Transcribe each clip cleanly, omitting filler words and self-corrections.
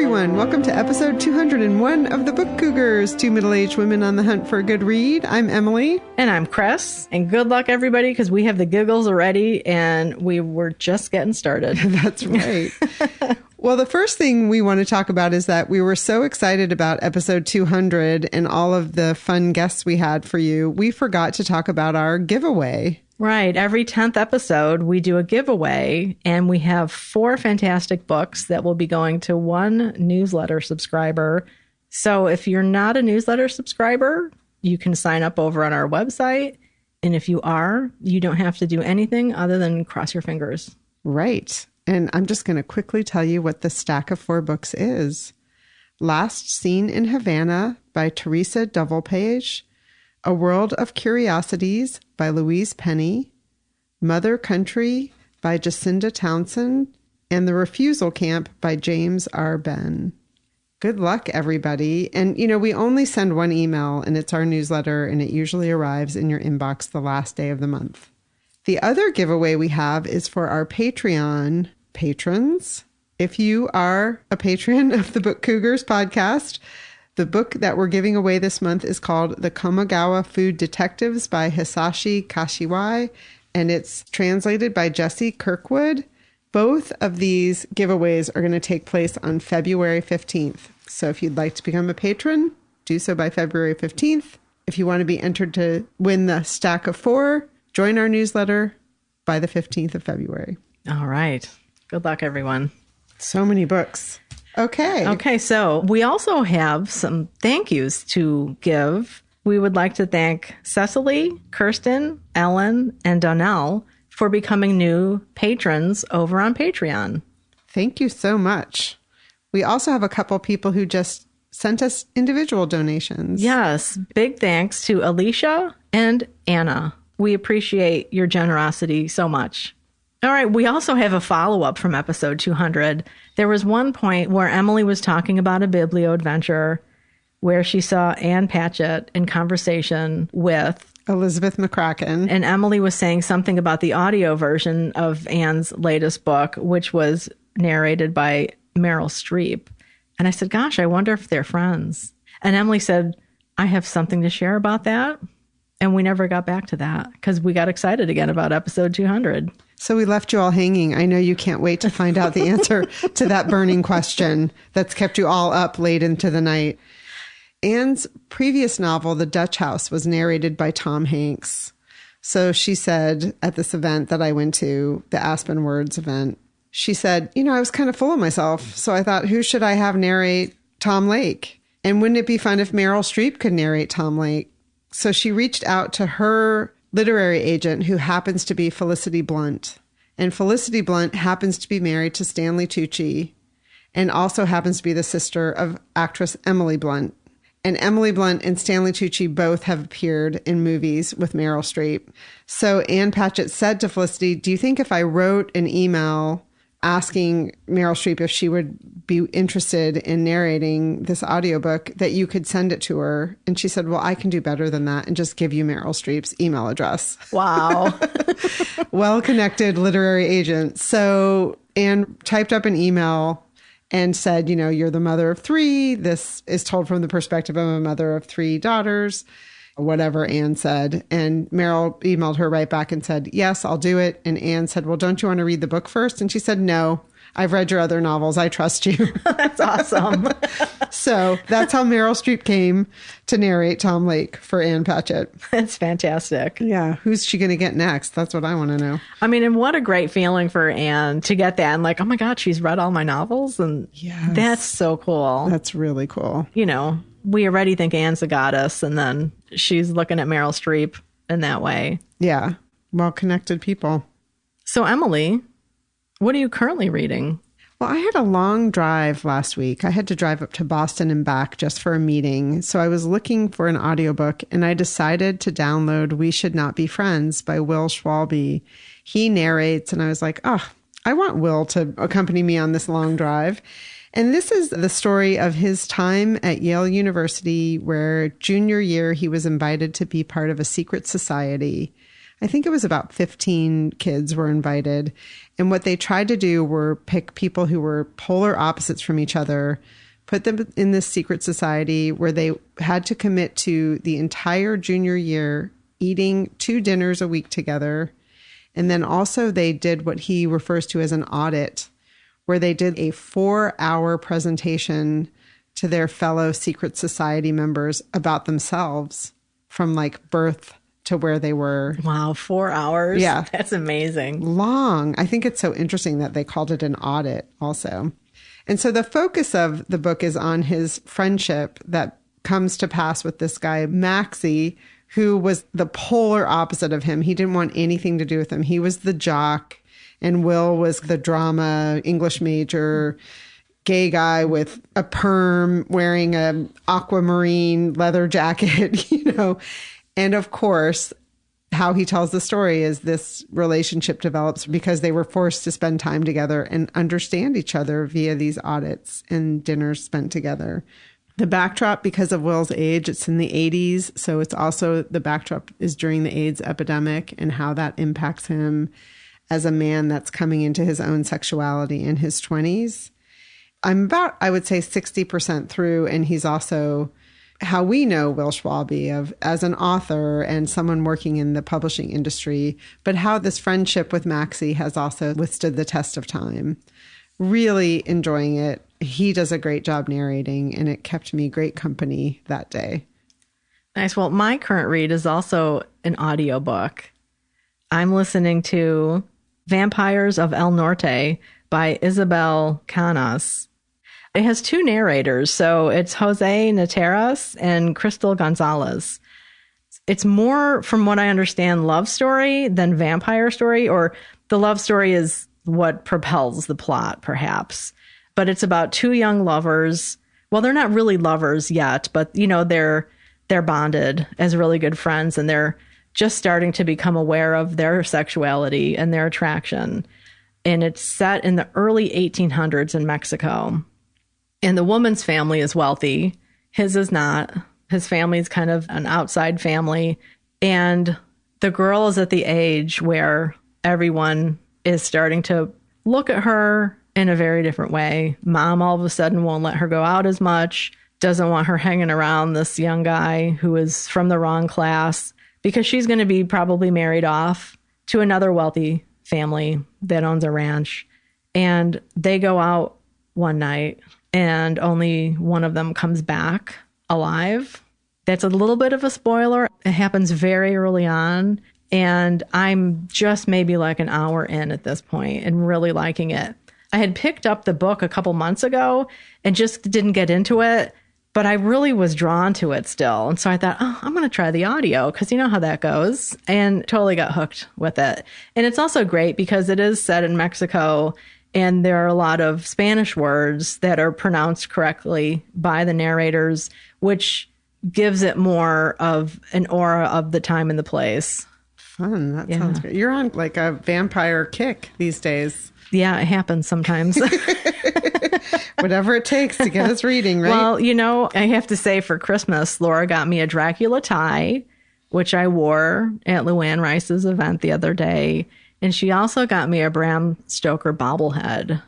everyone. Welcome to episode 201 of the Book Cougars, two middle-aged women on the hunt for a good read. I'm Emily. And I'm Chris. And good luck, everybody, because we have the giggles already, and we were just getting started. That's right. Well, the first thing we want to talk about is that we were so excited about episode 200 and all of the fun guests we had for you. We forgot to talk about our giveaway. Right. Every 10th episode, we do a giveaway, and we have 4 fantastic books that will be going to one newsletter subscriber. So if you're not a newsletter subscriber, you can sign up over on our website. And if you are, you don't have to do anything other than cross your fingers. Right. And I'm just going to quickly tell you what the stack of 4 books is. Last Seen in Havana by Teresa Doublepage. A World of Curiosities by Louise Penny, Mother Country by Jacinda Townsend, and The Refusal Camp by James R. Ben. Good luck, everybody. And, we only send one email, and it's our newsletter, and it usually arrives in your inbox the last day of the month. The other giveaway we have is for our Patreon patrons. If you are a patron of the Book Cougars podcast, the book that we're giving away this month is called The Komagawa Food Detectives by Hisashi Kashiwai, and it's translated by Jesse Kirkwood. Both of these giveaways are going to take place on February 15th. So if you'd like to become a patron, do so by February 15th. If you want to be entered to win the stack of 4, join our newsletter by the 15th of February. All right. Good luck, everyone. So many books. Okay, so we also have some thank yous to give. We would like to thank Cecily, Kirsten, Ellen, and Donnell for becoming new patrons over on Patreon. Thank you so much. We also have a couple people who just sent us individual donations. Yes, big thanks to Alicia and Anna. We appreciate your generosity so much. All right, we also have a follow-up from episode 200. There was one point where Emily was talking about a biblio adventure where she saw Anne Patchett in conversation with Elizabeth McCracken. And Emily was saying something about the audio version of Anne's latest book, which was narrated by Meryl Streep. And I said, gosh, I wonder if they're friends. And Emily said, I have something to share about that. And we never got back to that because we got excited again about episode 200. So we left you all hanging. I know you can't wait to find out the answer to that burning question that's kept you all up late into the night. Anne's previous novel, The Dutch House, was narrated by Tom Hanks. So she said at this event that I went to, the Aspen Words event, she said, I was kind of full of myself. So I thought, who should I have narrate Tom Lake? And wouldn't it be fun if Meryl Streep could narrate Tom Lake? So she reached out to her literary agent, who happens to be Felicity Blunt. And Felicity Blunt happens to be married to Stanley Tucci and also happens to be the sister of actress Emily Blunt. And Emily Blunt and Stanley Tucci both have appeared in movies with Meryl Streep. So Anne Patchett said to Felicity, do you think if I wrote an email asking Meryl Streep if she would be interested in narrating this audiobook, that you could send it to her? And she said, well, I can do better than that and just give you Meryl Streep's email address. Wow. Well-connected literary agent. So Anne typed up an email and said, you're the mother of 3. This is told from the perspective of a mother of 3 daughters. Whatever Anne said. And Meryl emailed her right back and said, yes, I'll do it. And Anne said, well, don't you want to read the book first? And she said, no, I've read your other novels. I trust you. That's awesome. So that's how Meryl Streep came to narrate Tom Lake for Anne Patchett. That's fantastic. Yeah. Who's she going to get next? That's what I want to know. I mean, and what a great feeling for Anne to get that. And like, oh my God, she's read all my novels. And yes, that's so cool. That's really cool. We already think Anne's a goddess, and then she's looking at Meryl Streep in that way. Yeah. Well-connected people. So, Emily, what are you currently reading? Well, I had a long drive last week. I had to drive up to Boston and back just for a meeting. So I was looking for an audiobook, and I decided to download We Should Not Be Friends by Will Schwalbe. He narrates, and I was like, I want Will to accompany me on this long drive. And this is the story of his time at Yale University, where junior year he was invited to be part of a secret society I think it was about 15 kids were invited. And what they tried to do were pick people who were polar opposites from each other, put them in this secret society where they had to commit to the entire junior year eating 2 dinners a week together. And then also they did what he refers to as an audit, where they did a 4-hour presentation to their fellow secret society members about themselves from like birth to where they were. Wow, 4 hours? Yeah. That's amazing. Long. I think it's so interesting that they called it an audit also. And so the focus of the book is on his friendship that comes to pass with this guy, Maxie, who was the polar opposite of him. He didn't want anything to do with him. He was the jock, and Will was the drama English major, gay guy with a perm, wearing a aquamarine leather jacket, you know. And of course, how he tells the story is this relationship develops because they were forced to spend time together and understand each other via these audits and dinners spent together. The backdrop, because of Will's age, it's in the 80s. So it's also, the backdrop is during the AIDS epidemic and how that impacts him as a man that's coming into his own sexuality in his 20s. I'm about, I would say, 60% through. And he's also how we know Will Schwalbe as an author and someone working in the publishing industry, but how this friendship with Maxie has also withstood the test of time. Really enjoying it. He does a great job narrating, and it kept me great company that day. Nice. Well, my current read is also an audiobook. I'm listening to Vampires of El Norte by Isabel Canas. It has 2 narrators, so it's Jose Nateras and Crystal Gonzalez. It's more, from what I understand, love story than vampire story, or the love story is what propels the plot, perhaps. But it's about 2 young lovers. Well, they're not really lovers yet, but you know, they're bonded as really good friends, and they're just starting to become aware of their sexuality and their attraction. And it's set in the early 1800s in Mexico. And the woman's family is wealthy. His is not. His family is kind of an outside family. And the girl is at the age where everyone is starting to look at her in a very different way. Mom all of a sudden won't let her go out as much, doesn't want her hanging around this young guy who is from the wrong class, because she's going to be probably married off to another wealthy family that owns a ranch. And they go out one night, and only one of them comes back alive. That's a little bit of a spoiler. It happens very early on, and I'm just maybe like an hour in at this point and really liking it. I had picked up the book a couple months ago and just didn't get into it, but I really was drawn to it still. And so I thought, I'm going to try the audio, because you know how that goes, and totally got hooked with it. And it's also great because it is set in Mexico, and there are a lot of Spanish words that are pronounced correctly by the narrators, which gives it more of an aura of the time and the place. Fun. That sounds great. You're on like a vampire kick these days. Yeah, it happens sometimes. Whatever it takes to get us reading, right? Well, you know, I have to say, for Christmas, Laura got me a Dracula tie, which I wore at LUANNE Rice's event the other day. And she also got me a Bram Stoker bobblehead.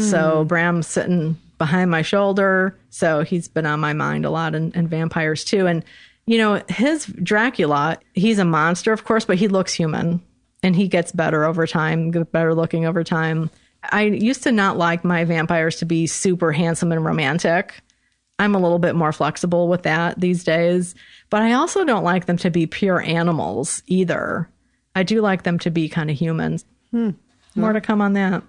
So Bram's sitting behind my shoulder. So he's been on my mind a lot, and vampires too. And, you know, his Dracula, he's a monster, of course, but he looks human, and he gets better over time, better looking over time. I used to not like my vampires to be super handsome and romantic. I'm a little bit more flexible with that these days, but I also don't like them to be pure animals either. I do like them to be kind of humans. More to come on that.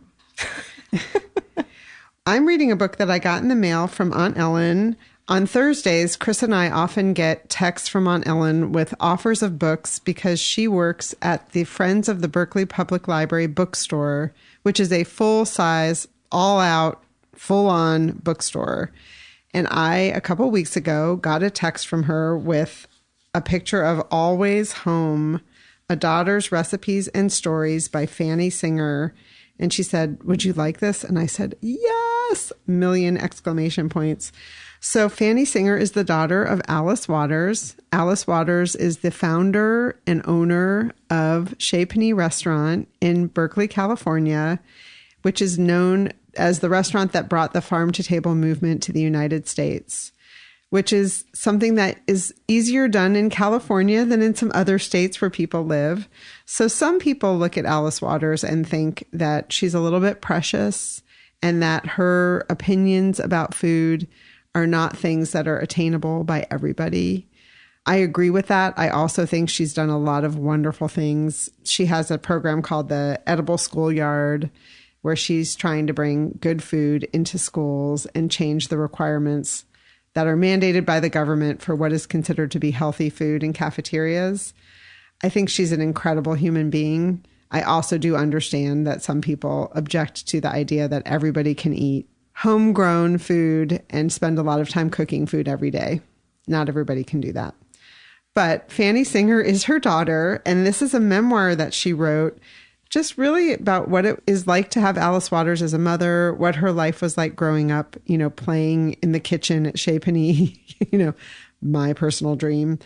I'm reading a book that I got in the mail from Aunt Ellen. On Thursdays, Chris and I often get texts from Aunt Ellen with offers of books, because she works at the Friends of the Berkeley Public Library bookstore, which is a full-size, all-out, full-on bookstore. And I, a couple weeks ago, got a text from her with a picture of Always Home, A Daughter's Recipes and Stories by Fanny Singer. And she said, "Would you like this?" And I said, "Yes!" Million exclamation points. So Fanny Singer is the daughter of Alice Waters. Alice Waters is the founder and owner of Chez Panisse Restaurant in Berkeley, California, which is known as the restaurant that brought the farm-to-table movement to the United States, which is something that is easier done in California than in some other states where people live. So some people look at Alice Waters and think that she's a little bit precious and that her opinions about food are not things that are attainable by everybody. I agree with that. I also think she's done a lot of wonderful things. She has a program called the Edible Schoolyard, where she's trying to bring good food into schools and change the requirements that are mandated by the government for what is considered to be healthy food in cafeterias. I think she's an incredible human being. I also do understand that some people object to the idea that everybody can eat homegrown food and spend a lot of time cooking food every day. Not everybody can do that. But Fanny Singer is her daughter, and this is a memoir that she wrote just really about what it is like to have Alice Waters as a mother, what her life was like growing up, playing in the kitchen at Chez Panisse, my personal dream.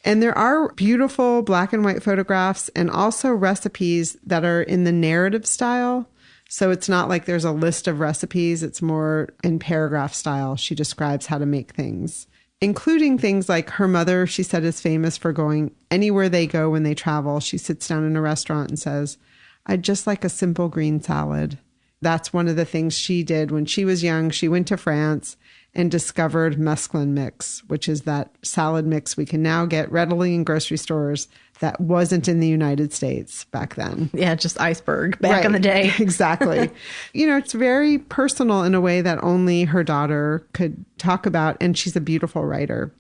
And there are beautiful black and white photographs and also recipes that are in the narrative style. So it's not like there's a list of recipes. It's more in paragraph style. She describes how to make things, including things like her mother, she said, is famous for going anywhere they go when they travel. She sits down in a restaurant and says, "I'd just like a simple green salad." That's one of the things she did when she was young. She went to France and discovered mesclun mix, which is that salad mix we can now get readily in grocery stores that wasn't in the United States back then. Yeah, just iceberg back in the day. Exactly. It's very personal in a way that only her daughter could talk about, and she's a beautiful writer.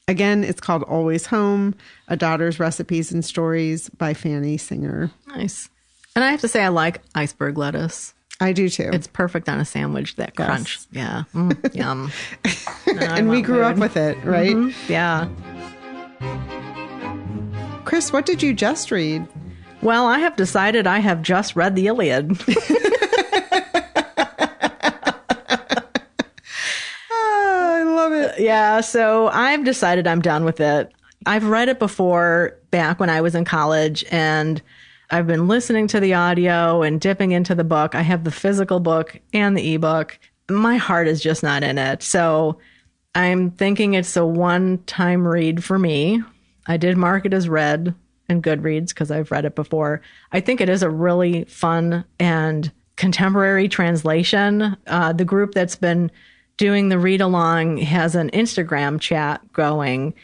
Again, it's called Always Home, A Daughter's Recipes and Stories by Fanny Singer. Nice. And I have to say, I like iceberg lettuce. I do too. It's perfect on a sandwich, that crunch. Yes. Yeah. Yum. And we grew up with it, right? Mm-hmm. Yeah. Chris, what did you just read? Well, I have decided I have just read the Iliad. I love it. Yeah, so I've decided I'm done with it. I've read it before back when I was in college, and I've been listening to the audio and dipping into the book. I have the physical book and the ebook. My heart is just not in it. So I'm thinking it's a one-time read for me. I did mark it as read in Goodreads because I've read it before. I think it is a really fun and contemporary translation. The group that's been doing the read along has an Instagram chat going,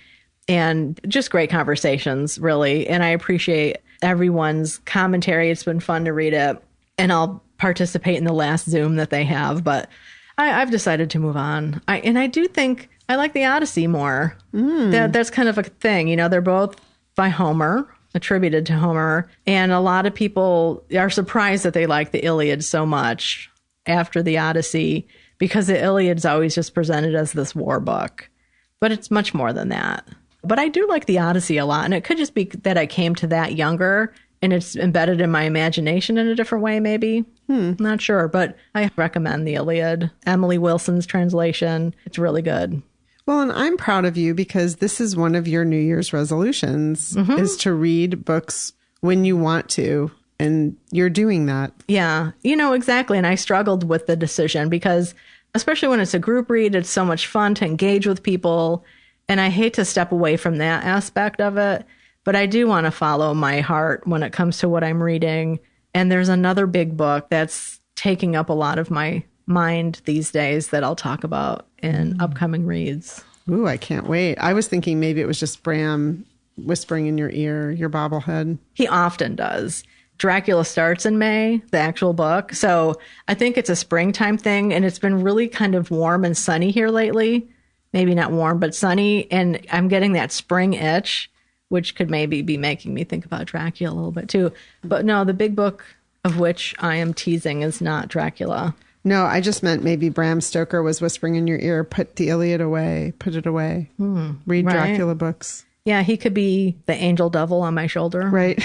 and just great conversations, really. And I appreciate everyone's commentary. It's been fun to read it, and I'll participate in the last Zoom that they have. But I've decided to move on. I do think I like the Odyssey more. That's kind of a thing. They're both by Homer, attributed to Homer. And a lot of people are surprised that they like the Iliad so much after the Odyssey, because the Iliad's always just presented as this war book. But it's much more than that. But I do like the Odyssey a lot. And it could just be that I came to that younger and it's embedded in my imagination in a different way, maybe. Not sure. But I recommend the Iliad. Emily Wilson's translation. It's really good. Well, and I'm proud of you because this is one of your New Year's resolutions, is to read books when you want to. And you're doing that. Yeah, exactly. And I struggled with the decision because, especially when it's a group read, it's so much fun to engage with people. And I hate to step away from that aspect of it. But I do want to follow my heart when it comes to what I'm reading. And there's another big book that's taking up a lot of my mind these days that I'll talk about in upcoming reads. Ooh, I can't wait. I was thinking maybe it was just Bram whispering in your ear, your bobblehead. He often does. Dracula starts in May, the actual book. So I think it's a springtime thing, and it's been really kind of warm and sunny here lately. Maybe not warm, but sunny. And I'm getting that spring itch, which could maybe be making me think about Dracula a little bit too. But no, the big book of which I am teasing is not Dracula. No, I just meant maybe Bram Stoker was whispering in your ear, put the Iliad away, put it away. Read right. Dracula books. Yeah, he could be the angel devil on my shoulder. Right.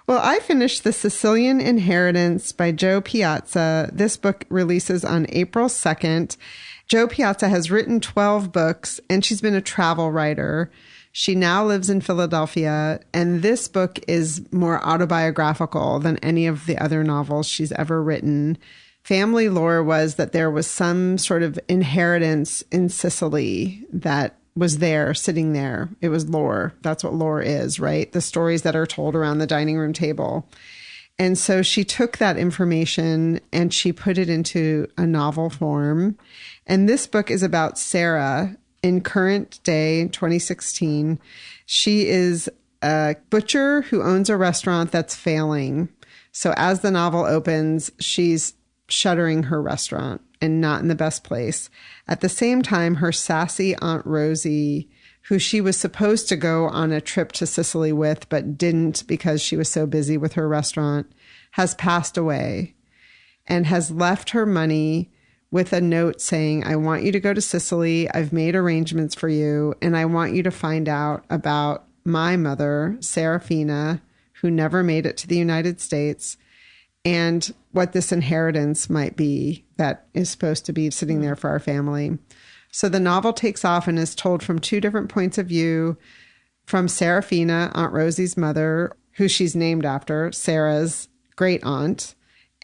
Well, I finished The Sicilian Inheritance by Jo Piazza. This book releases on April 2nd. Jo Piazza has written 12 books, and she's been a travel writer. She now lives in Philadelphia, and this book is more autobiographical than any of the other novels she's ever written. Family lore was that there was some sort of inheritance in Sicily that was there, sitting there. It was lore. That's what lore is, right? The stories that are told around the dining room table. And so she took that information and she put it into a novel form. And this book is about Sarah in current day, 2016. She is a butcher who owns a restaurant that's failing. So as the novel opens, she's shuttering her restaurant and not in the best place. At the same time, her sassy Aunt Rosie, who she was supposed to go on a trip to Sicily with, but didn't because she was so busy with her restaurant, has passed away and has left her money with a note saying, I want you to go to Sicily. I've made arrangements for you. And I want you to find out about my mother, Serafina, who never made it to the United States, and what this inheritance might be that is supposed to be sitting there for our family. So the novel takes off and is told from two different points of view, from Serafina, Aunt Rosie's mother, who she's named after, Sarah's great aunt.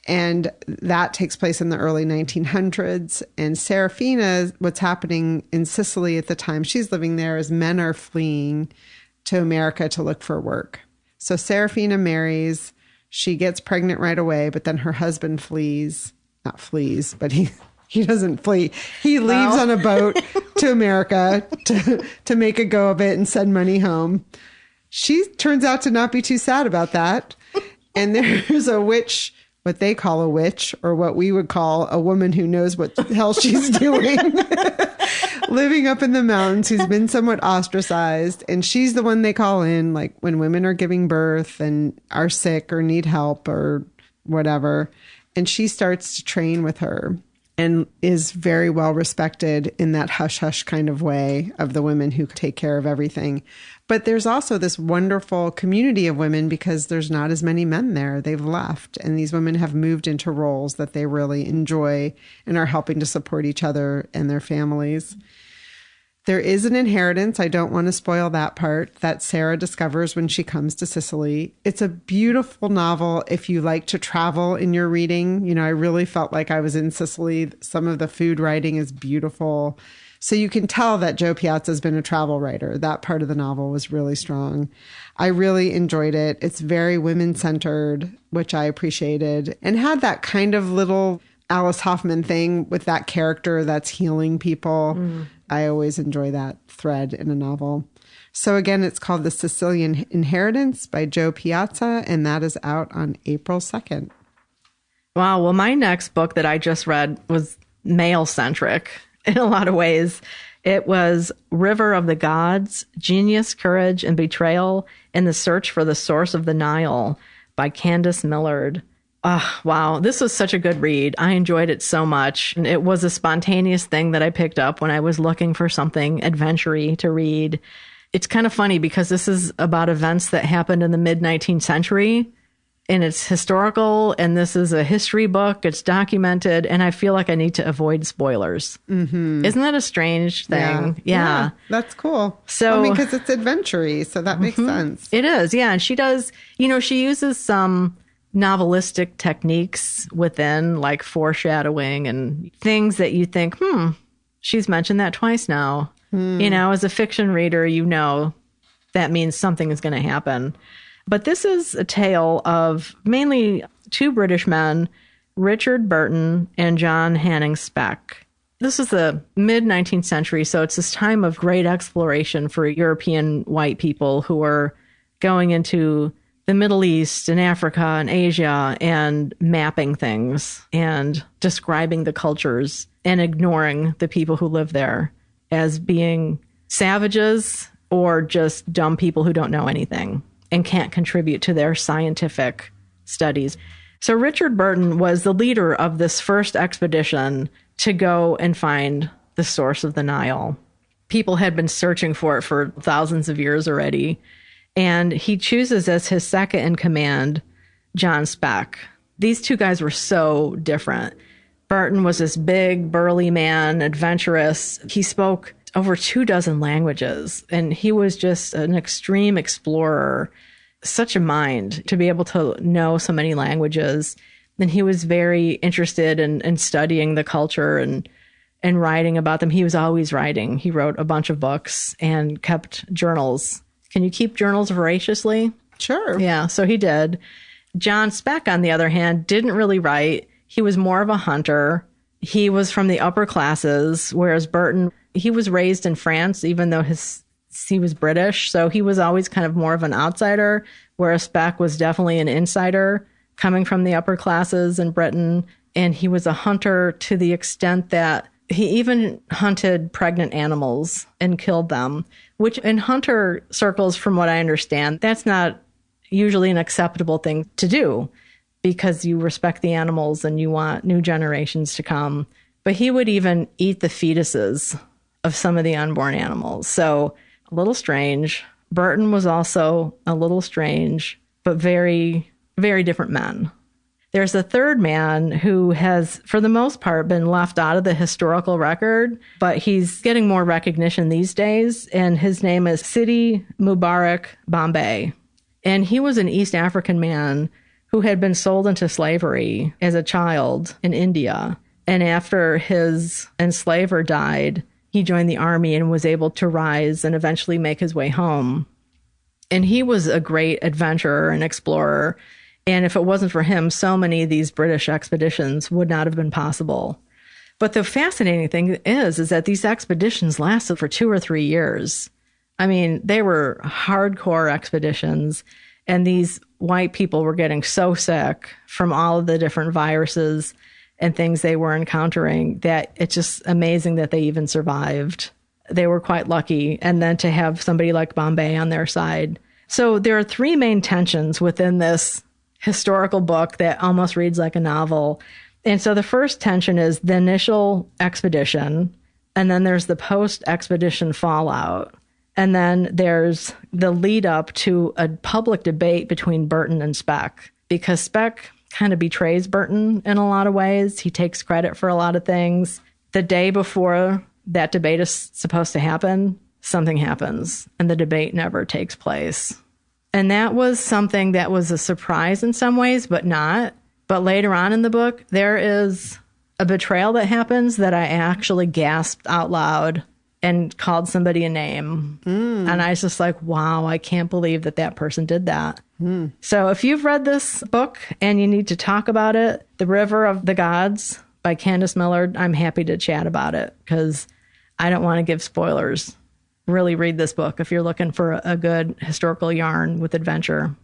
And that takes place in the early 1900s. And Serafina, what's happening in Sicily at the time she's living there is men are fleeing to America to look for work. So Serafina marries. She gets pregnant right away, but then her husband flees. Not flees, but he doesn't flee. He leaves on a boat to America to make a go of it and send money home. She turns out to not be too sad about that. And there's a witch, what they call a witch, or what we would call a woman who knows what the hell she's doing, living up in the mountains, who's been somewhat ostracized. And she's the one they call in, like when women are giving birth and are sick or need help or whatever. And she starts to train with her and is very well respected in that hush-hush kind of way of the women who take care of everything. But there's also this wonderful community of women because there's not as many men there. They've left, and these women have moved into roles that they really enjoy and are helping to support each other and their families. There is an inheritance. I don't want to spoil that part that Sarah discovers when she comes to Sicily. It's a beautiful novel if you like to travel in your reading. You know, I really felt like I was in Sicily. Some of the food writing is beautiful. So you can tell that Jo Piazza has been a travel writer. That part of the novel was really strong. I really enjoyed it. It's very women-centered, which I appreciated, and had that kind of little Alice Hoffman thing with that character that's healing people. I always enjoy that thread in a novel. So again, it's called The Sicilian Inheritance by Jo Piazza, and that is out on April 2nd. Wow. Well, my next book that I just read was male-centric in a lot of ways. It was River of the Gods, Genius, Courage, and Betrayal in the Search for the Source of the Nile by Candice Millard. Oh, wow. This was such a good read. I enjoyed it so much. And it was a spontaneous thing that I picked up when I was looking for something adventure-y to read. It's kind of funny because this is about events that happened in the mid-19th century, and it's historical, and this is a history book. It's documented, and I feel like I need to avoid spoilers. Mm-hmm. Isn't that a strange thing? Yeah. That's cool. So, I mean, because it's adventure-y, so that makes sense. It is, yeah. And she does, she uses some novelistic techniques within, like foreshadowing and things that you think, she's mentioned that twice now. As a fiction reader, that means something is going to happen. But this is a tale of mainly two British men, Richard Burton and John Hanning Speke. This is the mid-19th century, so it's this time of great exploration for European white people who are going into the Middle East and Africa and Asia and mapping things and describing the cultures and ignoring the people who live there as being savages or just dumb people who don't know anything and can't contribute to their scientific studies. So Richard Burton was the leader of this first expedition to go and find the source of the Nile. People had been searching for it for thousands of years already. And he chooses as his second in command, John Speck. These two guys were so different. Burton was this big, burly man, adventurous. He spoke over 24 languages, and he was just an extreme explorer. Such a mind to be able to know so many languages. And he was very interested in studying the culture and writing about them. He was always writing. He wrote a bunch of books and kept journals. Can you keep journals voraciously? Sure. Yeah, so he did. John Speck, on the other hand, didn't really write. He was more of a hunter. He was from the upper classes, whereas Burton, he was raised in France, even though he was British. So he was always kind of more of an outsider, whereas Speck was definitely an insider coming from the upper classes in Britain. And he was a hunter to the extent that he even hunted pregnant animals and killed them, which in hunter circles, from what I understand, that's not usually an acceptable thing to do because you respect the animals and you want new generations to come. But he would even eat the fetuses of some of the unborn animals. So a little strange. Burton was also a little strange, but very, very different men. There's a third man who has, for the most part, been left out of the historical record, but he's getting more recognition these days, and his name is Sidi Mubarak Bombay. And he was an East African man who had been sold into slavery as a child in India. And after his enslaver died, he joined the army and was able to rise and eventually make his way home. And he was a great adventurer and explorer. And if it wasn't for him, so many of these British expeditions would not have been possible. But the fascinating thing is that these expeditions lasted for 2 or 3 years. I mean, they were hardcore expeditions, and these white people were getting so sick from all of the different viruses and things they were encountering that it's just amazing that they even survived. They were quite lucky. And then to have somebody like Bombay on their side. So there are 3 main tensions within this historical book that almost reads like a novel. And so the first tension is the initial expedition, and then there's the post-expedition fallout. And then there's the lead up to a public debate between Burton and Speck, because Speck kind of betrays Burton in a lot of ways. He takes credit for a lot of things. The day before that debate is supposed to happen, something happens, and the debate never takes place. And that was something that was a surprise in some ways, but not. But later on in the book, there is a betrayal that happens that I actually gasped out loud and called somebody a name. And I was just like, wow, I can't believe that that person did that. So if you've read this book and you need to talk about it, The River of the Gods by Candice Millard, I'm happy to chat about it because I don't want to give spoilers. Really read this book if you're looking for a good historical yarn with adventure.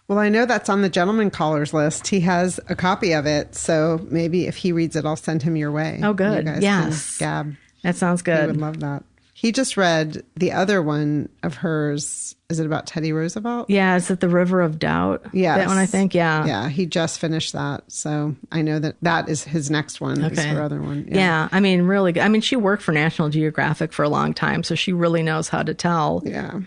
Well, I know that's on the gentleman callers list. He has a copy of it. So maybe if he reads it, I'll send him your way. Oh, good. You guys Yes. can gab. That sounds good. He would love that. He just read the other one of hers. Is it about Teddy Roosevelt? Yeah. Is it The River of Doubt? Yes. That one, I think. Yeah. Yeah. He just finished that. So I know that is his next one. Okay. Is her other one. Yeah. I mean, really good. I mean, she worked for National Geographic for a long time, so she really knows how to tell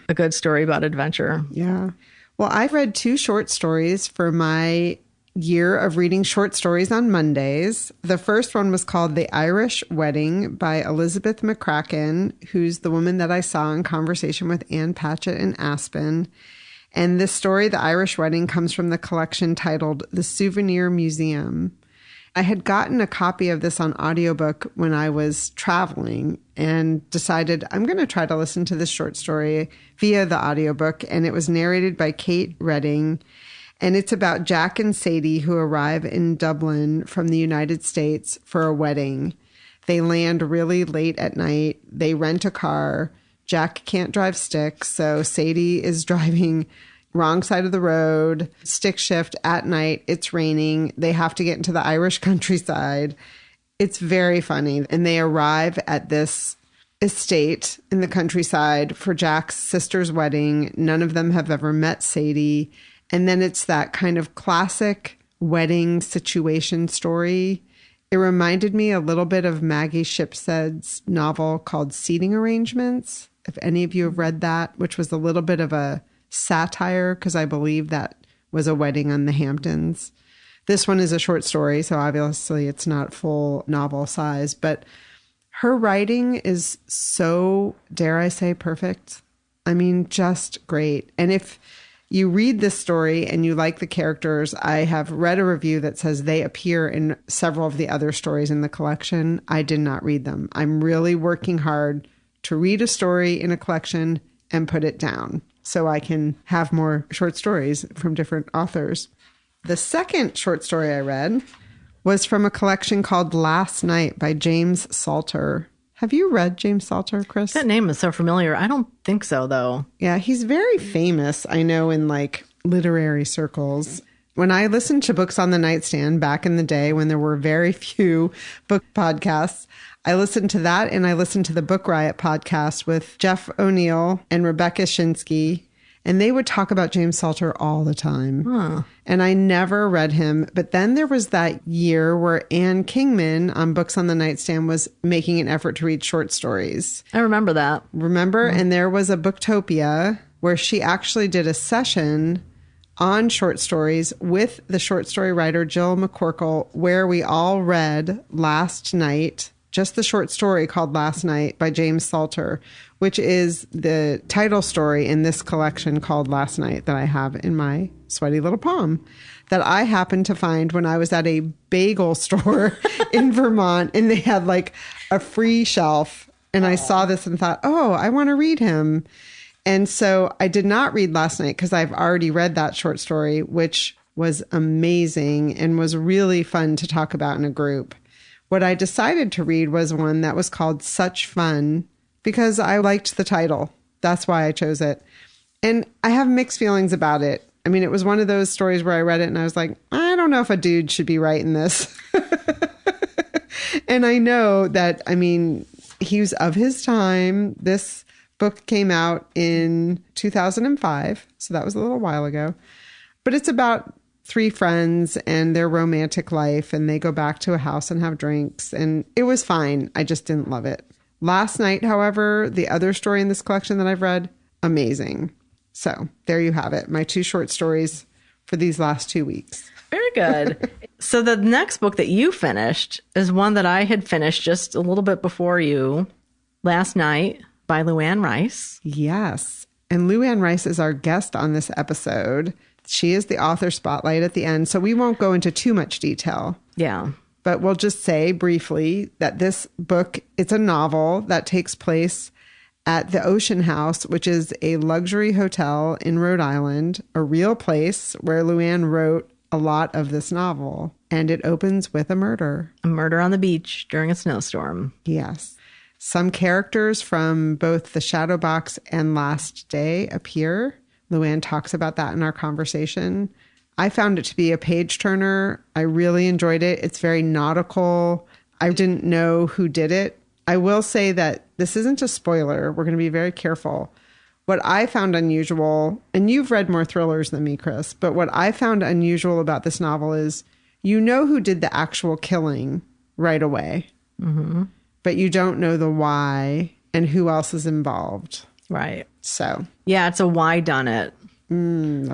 a good story about adventure. Yeah. Well, I read 2 short stories for my year of reading short stories on Mondays. The first one was called The Irish Wedding by Elizabeth McCracken, who's the woman that I saw in conversation with Ann Patchett in Aspen. And this story, The Irish Wedding, comes from the collection titled The Souvenir Museum. I had gotten a copy of this on audiobook when I was traveling and decided I'm going to try to listen to this short story via the audiobook. And it was narrated by Kate Redding. And it's about Jack and Sadie who arrive in Dublin from the United States for a wedding. They land really late at night. They rent a car. Jack can't drive stick, so Sadie is driving wrong side of the road, stick shift at night. It's raining. They have to get into the Irish countryside. It's very funny. And they arrive at this estate in the countryside for Jack's sister's wedding. None of them have ever met Sadie. And then it's that kind of classic wedding situation story. It reminded me a little bit of Maggie Shipstead's novel called Seating Arrangements, if any of you have read that, which was a little bit of a satire, because I believe that was a wedding on the Hamptons. This one is a short story, so obviously it's not full novel size, but her writing is so, dare I say, perfect. I mean, just great. And if you read this story and you like the characters, I have read a review that says they appear in several of the other stories in the collection. I did not read them. I'm really working hard to read a story in a collection and put it down so I can have more short stories from different authors. The second short story I read was from a collection called Last Night by James Salter. Have you read James Salter, Chris? That name is so familiar. I don't think so, though. Yeah, he's very famous, I know, in like literary circles. When I listened to Books on the Nightstand back in the day when there were very few book podcasts, I listened to that and I listened to the Book Riot podcast with Jeff O'Neill and Rebecca Shinsky. And they would talk about James Salter all the time. Huh. And I never read him. But then there was that year where Anne Kingman on Books on the Nightstand was making an effort to read short stories. I remember that. Remember? Mm-hmm. And there was a Booktopia where she actually did a session on short stories with the short story writer Jill McCorkle, where we all read Last Night, just the short story called Last Night by James Salter, which is the title story in this collection called Last Night that I have in my sweaty little palm that I happened to find when I was at a bagel store in Vermont, and they had like a free shelf. And I saw this and thought, oh, I want to read him. And so I did not read Last Night because I've already read that short story, which was amazing and was really fun to talk about in a group. What I decided to read was one that was called Such Fun because I liked the title. That's why I chose it. And I have mixed feelings about it. I mean, it was one of those stories where I read it and I was like, I don't know if a dude should be writing this. And I know that, I mean, he was of his time. This book came out in 2005, so that was a little while ago. But it's about three friends and their romantic life, and they go back to a house and have drinks, and it was fine. I just didn't love it. Last Night, however, the other story in this collection that I've read, amazing. So there you have it. My two short stories for these last 2 weeks. Very good. So the next book that you finished is one that I had finished just a little bit before you, Last Night by LUANNE Rice. Yes. And LUANNE Rice is our guest on this episode. She is the author spotlight at the end, so we won't go into too much detail. Yeah. But we'll just say briefly that this book, it's a novel that takes place at the Ocean House, which is a luxury hotel in Rhode Island, a real place where LUANNE wrote a lot of this novel. And it opens with a murder. A murder on the beach during a snowstorm. Yes. Some characters from both The Shadow Box and Last Day appear. LUANNE talks about that in our conversation. I found it to be a page turner. I really enjoyed it. It's very nautical. I didn't know who did it. I will say that this isn't a spoiler. We're going to be very careful. What I found unusual, and you've read more thrillers than me, Chris, but what I found unusual about this novel is you know who did the actual killing right away, but you don't know the why and who else is involved. Right. So. Yeah, it's a whodunit.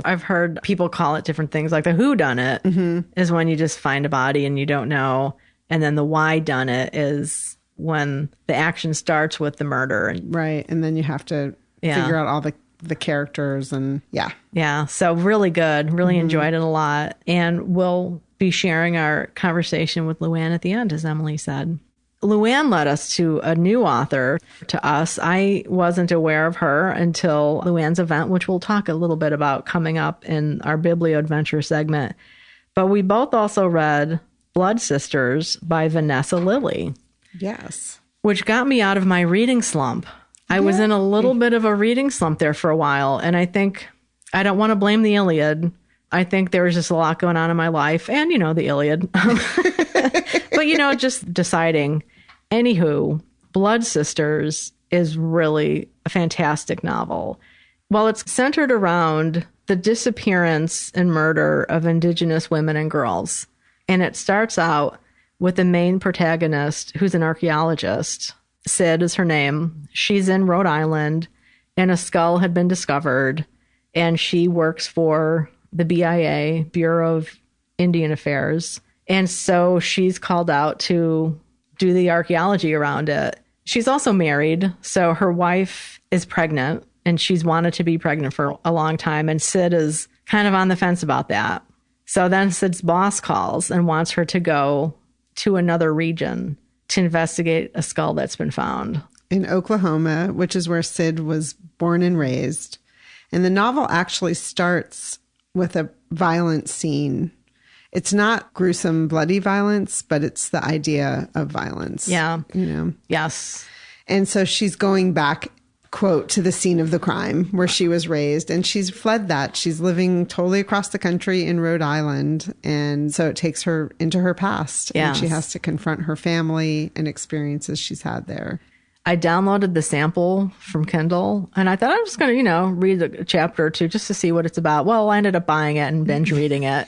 I've heard people call it different things. Like the whodunit is when you just find a body and you don't know. And then the whydunit is when the action starts with the murder. Right. And then you have to figure out all the characters and yeah. Yeah. So really good. Really enjoyed it a lot. And we'll be sharing our conversation with LUANNE at the end, as Emily said. LUANNE led us to a new author to us. I wasn't aware of her until LUANNE's event, which we'll talk a little bit about coming up in our Biblio Adventure segment. But we both also read Blood Sisters by VANESSA LILLIE. Yes. Which got me out of my reading slump. I was in a little bit of a reading slump there for a while. And I think, I don't want to blame the Iliad. I think there was just a lot going on in my life. And, you know, the Iliad. But, you know, just deciding. Anywho, Blood Sisters is really a fantastic novel. While it's centered around the disappearance and murder of Indigenous women and girls. And it starts out with the main protagonist, who's an archaeologist. Sid is her name. She's in Rhode Island, and a skull had been discovered. and she works for the BIA, Bureau of Indian Affairs. And so she's called out to do the archaeology around it. She's also married, so her wife is pregnant, and she's wanted to be pregnant for a long time, and Sid is kind of on the fence about that. So then Sid's boss calls and wants her to go to another region to investigate a skull that's been found. In Oklahoma, which is where Sid was born and raised. And the novel actually starts with a violent scene. It's not gruesome, bloody violence, but it's the idea of violence. Yeah. You know? Yes. And so she's going back, quote, to the scene of the crime where she was raised. And she's fled that. She's living totally across the country in Rhode Island. And so it takes her into her past. Yes. And she has to confront her family and experiences she's had there. I downloaded the sample from Kindle, and I thought I was just going to, read a chapter or two just to see what it's about. Well, I ended up buying it and binge reading it.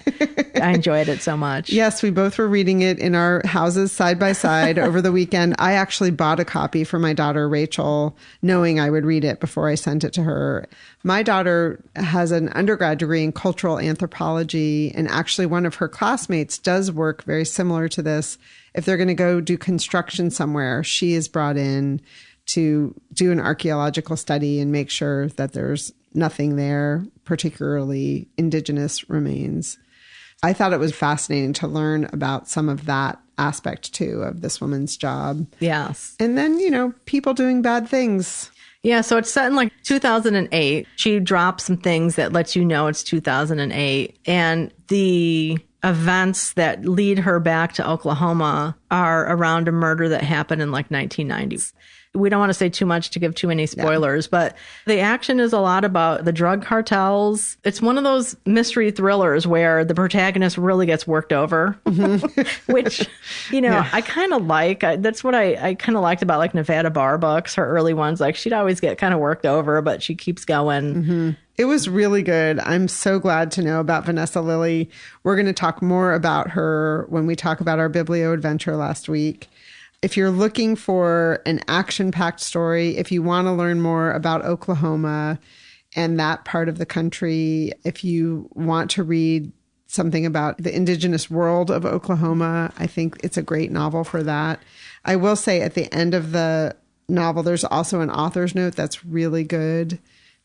I enjoyed it so much. Yes, we both were reading it in our houses side by side over the weekend. I actually bought a copy for my daughter, Rachel, knowing I would read it before I sent it to her. My daughter has an undergrad degree in cultural anthropology, and actually one of her classmates does work very similar to this. If they're going to go do construction somewhere, she is brought in to do an archaeological study and make sure that there's nothing there, particularly indigenous remains. I thought it was fascinating to learn about some of that aspect, too, of this woman's job. Yes. And then, people doing bad things. Yeah, so it's set in 2008. She drops some things that lets you know it's 2008. And the events that lead her back to Oklahoma are around a murder that happened in 1990s. We don't want to say too much to give too many spoilers, but the action is a lot about the drug cartels. It's one of those mystery thrillers where the protagonist really gets worked over, which, I kind of like. That's what I kind of liked about Nevada Barr books, her early ones. She'd always get kind of worked over, but she keeps going. Mm-hmm. It was really good. I'm so glad to know about Vanessa Lillie. We're going to talk more about her when we talk about our Biblio adventure last week. If you're looking for an action-packed story, if you want to learn more about Oklahoma and that part of the country, if you want to read something about the indigenous world of Oklahoma, I think it's a great novel for that. I will say at the end of the novel, there's also an author's note that's really good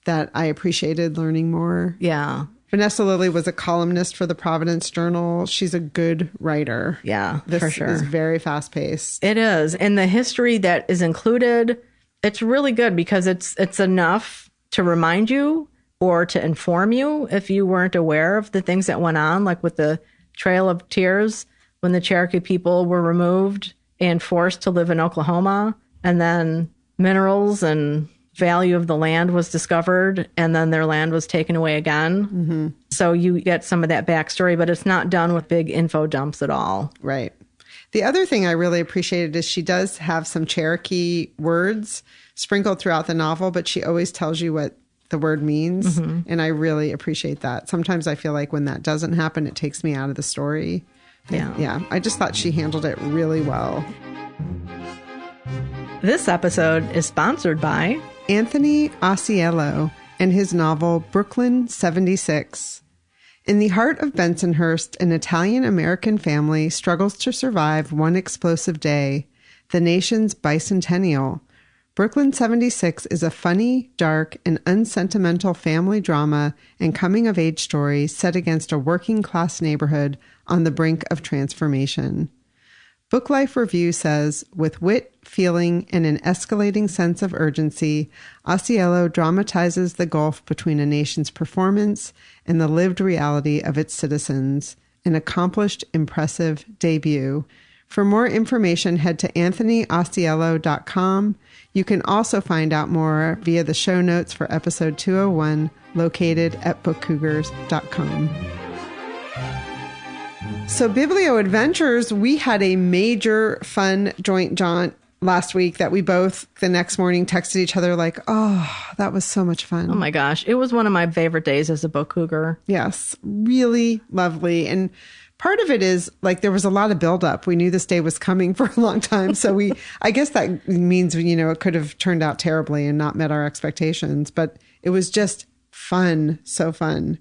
that I appreciated learning more. Yeah. Vanessa Lillie was a columnist for the Providence Journal. She's a good writer. Yeah, for sure. This is very fast-paced. It is. And the history that is included, it's really good because it's enough to remind you or to inform you if you weren't aware of the things that went on, like with the Trail of Tears, when the Cherokee people were removed and forced to live in Oklahoma, and then minerals and value of the land was discovered, and then their land was taken away again. Mm-hmm. So you get some of that backstory, but it's not done with big info dumps at all. Right. The other thing I really appreciated is she does have some Cherokee words sprinkled throughout the novel, but she always tells you what the word means. Mm-hmm. And I really appreciate that. Sometimes I feel like when that doesn't happen, it takes me out of the story. Yeah. I just thought she handled it really well. This episode is sponsored by Anthony Ausiello and his novel Brooklyn 76. In the heart of Bensonhurst, an Italian-American family struggles to survive one explosive day, the nation's bicentennial. Brooklyn 76 is a funny, dark, and unsentimental family drama and coming-of-age story set against a working-class neighborhood on the brink of transformation. Book Life Review says, with wit, feeling, and an escalating sense of urgency, Ausiello dramatizes the gulf between a nation's performance and the lived reality of its citizens. An accomplished, impressive debut. For more information, head to anthonyausiello.com. You can also find out more via the show notes for episode 201, located at bookcougars.com. So Biblio Adventures, we had a major fun joint jaunt last week that we both the next morning texted each other like, oh, that was so much fun. Oh my gosh. It was one of my favorite days as a book cougar. Yes, really lovely. And part of it is there was a lot of buildup. We knew this day was coming for a long time. So I guess that means, it could have turned out terribly and not met our expectations, but it was just fun. So fun.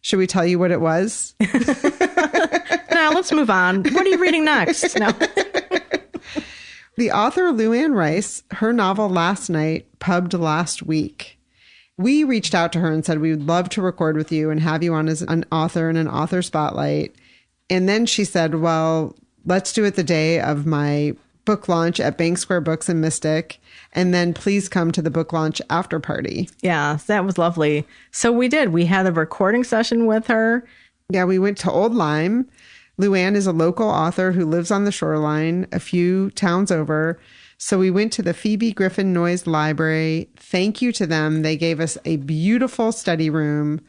Should we tell you what it was? Now let's move on. What are you reading next? No. The author LUANNE Rice, her novel Last Night, pubbed last week. We reached out to her and said, we would love to record with you and have you on as an author in an author spotlight. And then she said, well, let's do it the day of my book launch at Bank Square Books in Mystic. And then please come to the book launch after party. Yeah, that was lovely. So we did. We had a recording session with her. Yeah, we went to Old Lyme. LUANNE is a local author who lives on the shoreline a few towns over. So we went to the Phoebe Griffin Noyes Library. Thank you to them. They gave us a beautiful study room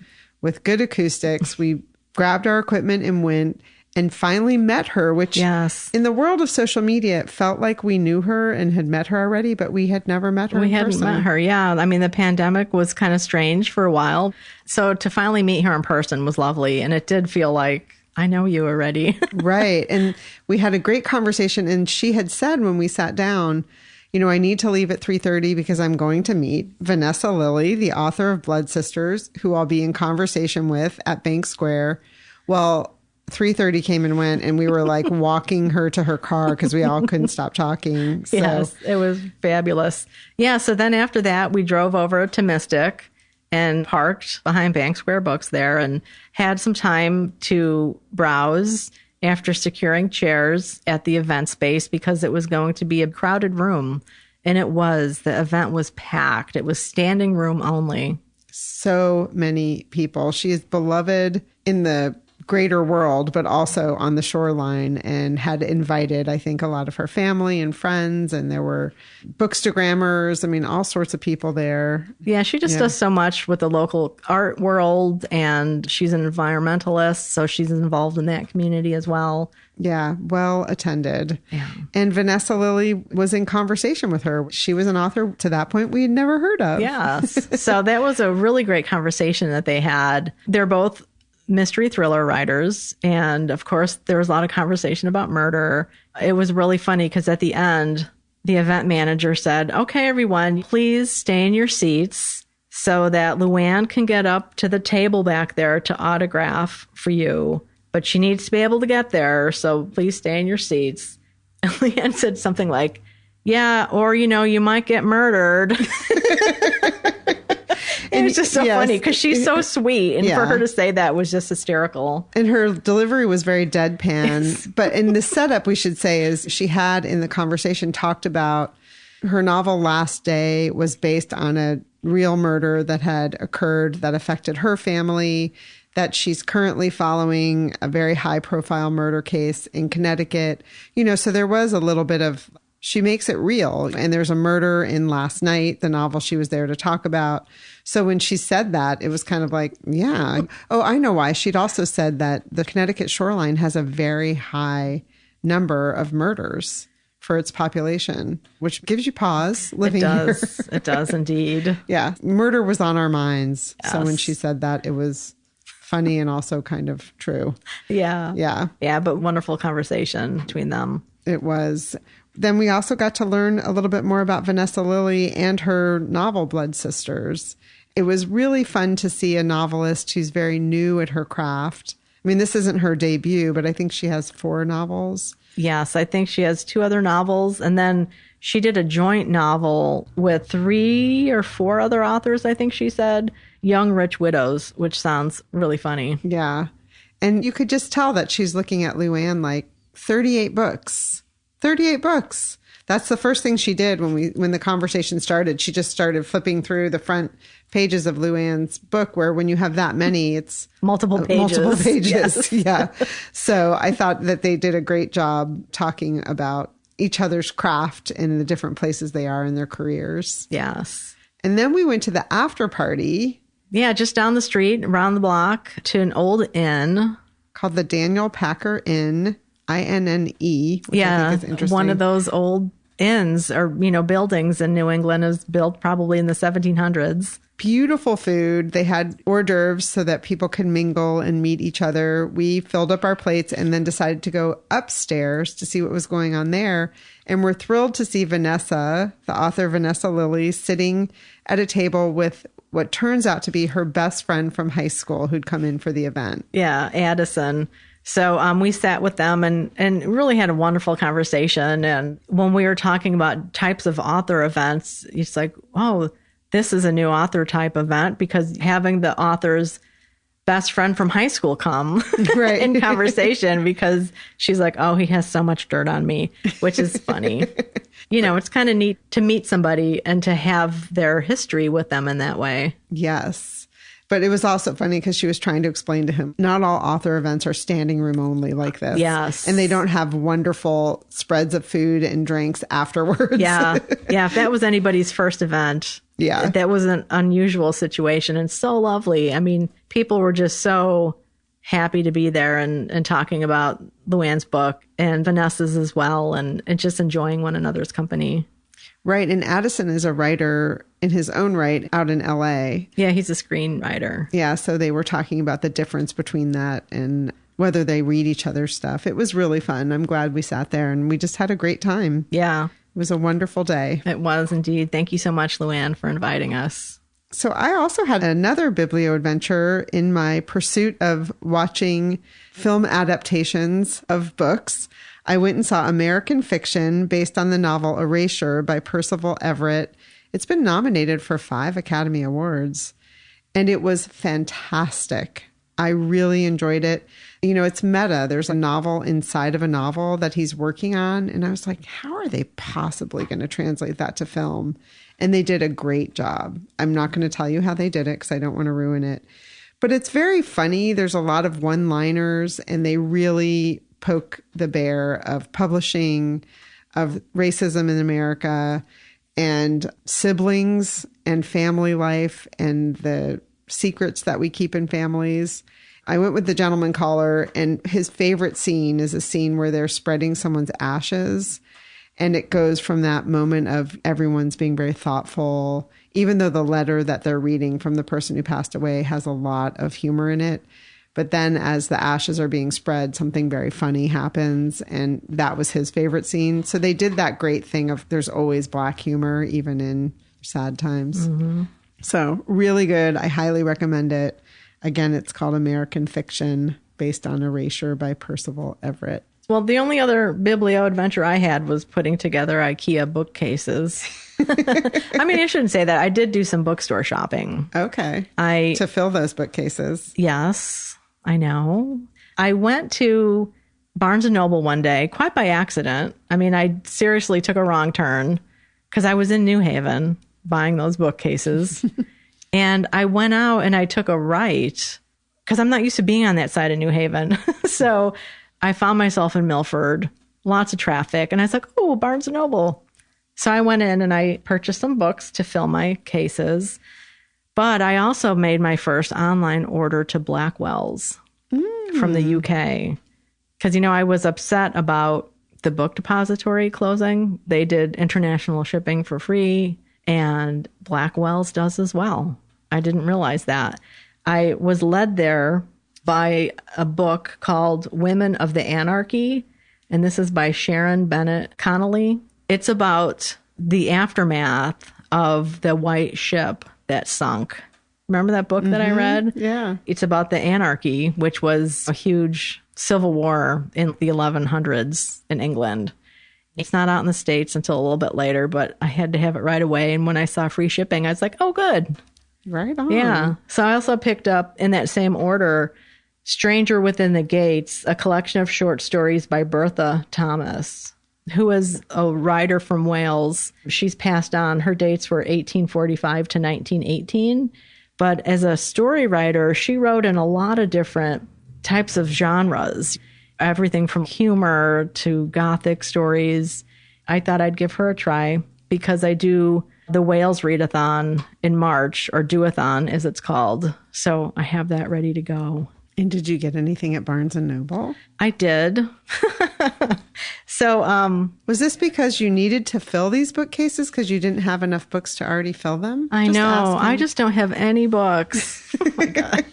with good acoustics. We grabbed our equipment and went and finally met her, which in the world of social media, it felt like we knew her and had met her already, but we had never met her in person. We hadn't met her, yeah. I mean, the pandemic was kind of strange for a while. So to finally meet her in person was lovely. And it did feel like, I know you already. Right. And we had a great conversation. And she had said when we sat down, you know, I need to leave at 3:30 because I'm going to meet Vanessa Lillie, the author of Blood Sisters, who I'll be in conversation with at Bank Square. Well, 3:30 came and went, and we were like walking her to her car because we all couldn't stop talking. So. Yes, it was fabulous. Yeah, so then after that, we drove over to Mystic and parked behind Bank Square Books there and had some time to browse after securing chairs at the event space because it was going to be a crowded room. And it was. The event was packed. It was standing room only. So many people. She is beloved in the greater world, but also on the shoreline, and had invited, I think, a lot of her family and friends, and there were bookstagrammers. I mean, all sorts of people there. Yeah, she just does so much with the local art world, and she's an environmentalist, so she's involved in that community as well. Yeah, well attended. Yeah. And Vanessa Lillie was in conversation with her. She was an author to that point we had never heard of. Yes. So that was a really great conversation that they had. They're both mystery thriller writers. And of course, there was a lot of conversation about murder. It was really funny because at the end, the event manager said, okay, everyone, please stay in your seats so that LUANNE can get up to the table back there to autograph for you. But she needs to be able to get there. So please stay in your seats. And LUANNE said something like, yeah, or, you know, you might get murdered. It was just so funny because she's so sweet. And for her to say that was just hysterical. And her delivery was very deadpan. But in the setup, we should say, is she had in the conversation talked about her novel Last Day was based on a real murder that had occurred that affected her family, that she's currently following a very high profile murder case in Connecticut. You know, so there was a little bit of, she makes it real. And there's a murder in Last Night, the novel she was there to talk about. So when she said that, it was kind of like, yeah. Oh, I know why. She'd also said that the Connecticut shoreline has a very high number of murders for its population, which gives you pause living here. It does indeed. Yeah. Murder was on our minds. Yes. So when she said that, it was funny and also kind of true. Yeah. Yeah. Yeah, but wonderful conversation between them. It was. Then we also got to learn a little bit more about Vanessa Lillie and her novel, Blood Sisters. It was really fun to see a novelist who's very new at her craft. I mean, this isn't her debut, but I think she has 4 novels. Yes, I think she has 2 other novels. And then she did a joint novel with 3 or 4 other authors, I think she said, Young Rich Widows, which sounds really funny. Yeah. And you could just tell that she's looking at LUANNE like 38 books. 38 books. That's the first thing she did when the conversation started. She just started flipping through the front pages of LUANNE's book, where when you have that many, it's multiple pages. Multiple pages. Yes. Yeah. So I thought that they did a great job talking about each other's craft and the different places they are in their careers. Yes. And then we went to the after party. Yeah, just down the street, around the block, to an old inn called the Daniel Packer Inne. INNE, which I think is interesting. One of those old inns or, you know, buildings in New England is built probably in the 1700s. Beautiful food. They had hors d'oeuvres so that people could mingle and meet each other. We filled up our plates and then decided to go upstairs to see what was going on there. And we're thrilled to see Vanessa, the author Vanessa Lillie, sitting at a table with what turns out to be her best friend from high school who'd come in for the event. Yeah, Addison. So we sat with them and really had a wonderful conversation. And when we were talking about types of author events, it's like, oh, this is a new author type event, because having the author's best friend from high school come right. in conversation, because she's like, oh, he has so much dirt on me, which is funny. It's kind of neat to meet somebody and to have their history with them in that way. Yes. But it was also funny because she was trying to explain to him, not all author events are standing room only like this. Yes. And they don't have wonderful spreads of food and drinks afterwards. Yeah. Yeah. If that was anybody's first event, that was an unusual situation and so lovely. I mean, people were just so happy to be there and talking about Luanne's book and Vanessa's as well, and just enjoying one another's company. Right. And Addison is a writer in his own right out in LA. Yeah, he's a screenwriter. Yeah. So they were talking about the difference between that and whether they read each other's stuff. It was really fun. I'm glad we sat there and we just had a great time. Yeah. It was a wonderful day. It was indeed. Thank you so much, Luanne, for inviting us. So I also had another biblio adventure in my pursuit of watching film adaptations of books. I went and saw American Fiction based on the novel Erasure by Percival Everett. It's been nominated for 5 Academy Awards, and it was fantastic. I really enjoyed it. It's meta. There's a novel inside of a novel that he's working on, and I was like, how are they possibly going to translate that to film? And they did a great job. I'm not going to tell you how they did it because I don't want to ruin it. But it's very funny. There's a lot of one-liners, and they really poke the bear of publishing, of racism in America, and siblings and family life and the secrets that we keep in families. I went with The Gentleman Caller, and his favorite scene is a scene where they're spreading someone's ashes. And it goes from that moment of everyone's being very thoughtful, even though the letter that they're reading from the person who passed away has a lot of humor in it. But then as the ashes are being spread, something very funny happens. And that was his favorite scene. So they did that great thing of there's always Black humor, even in sad times. Mm-hmm. So really good. I highly recommend it. Again, it's called American Fiction based on Erasure by Percival Everett. Well, the only other biblio adventure I had was putting together IKEA bookcases. I mean, I shouldn't say that. I did do some bookstore shopping. Okay. To fill those bookcases. Yes, I know. I went to Barnes & Noble one day, quite by accident. I mean, I seriously took a wrong turn because I was in New Haven buying those bookcases. And I went out and I took a right because I'm not used to being on that side of New Haven. So I found myself in Milford, lots of traffic. And I was like, oh, Barnes & Noble. So I went in and I purchased some books to fill my cases. But I also made my first online order to Blackwell's from the UK. Because, I was upset about the book depository closing. They did international shipping for free, and Blackwell's does as well. I didn't realize that. I was led there by a book called Women of the Anarchy, and this is by Sharon Bennett Connolly. It's about the aftermath of the white ship that sunk. Remember that book that I read? Yeah. It's about the anarchy, which was a huge civil war in the 1100s in England. It's not out in the States until a little bit later, but I had to have it right away. And when I saw free shipping, I was like, oh, good. Right on. Yeah. So I also picked up in that same order, Stranger Within the Gates, a collection of short stories by Bertha Thomas, who was a writer from Wales. She's passed on. Her dates were 1845 to 1918. But as a story writer, she wrote in a lot of different types of genres, everything from humor to Gothic stories. I thought I'd give her a try because I do the Wales Readathon in March, or Do-a-thon as it's called. So I have that ready to go. And did you get anything at Barnes & Noble? I did. So, was this because you needed to fill these bookcases because you didn't have enough books to already fill them? I know. I just don't have any books. Oh my God.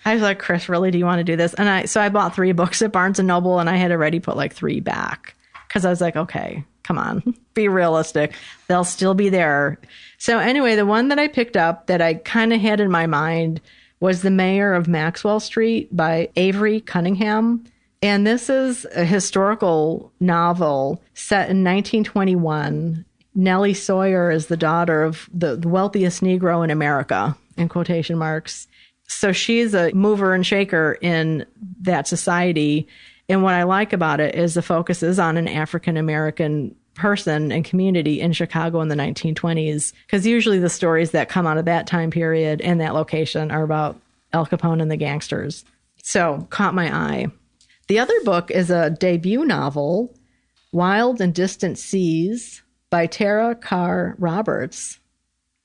I was like, Chris, really, do you want to do this? And so I bought 3 books at Barnes & Noble, and I had already put like 3 back because I was like, okay, Come on, be realistic. They'll still be there. So anyway, the one that I picked up that I kind of had in my mind was The Mayor of Maxwell Street by Avery Cunningham. And this is a historical novel set in 1921. Nellie Sawyer is the daughter of the wealthiest Negro in America, in quotation marks. So she's a mover and shaker in that society. And what I like about it is the focus is on an African-American person and community in Chicago in the 1920s. Because usually the stories that come out of that time period and that location are about Al Capone and the gangsters. So caught my eye. The other book is a debut novel, Wild and Distant Seas by Tara Carr Roberts.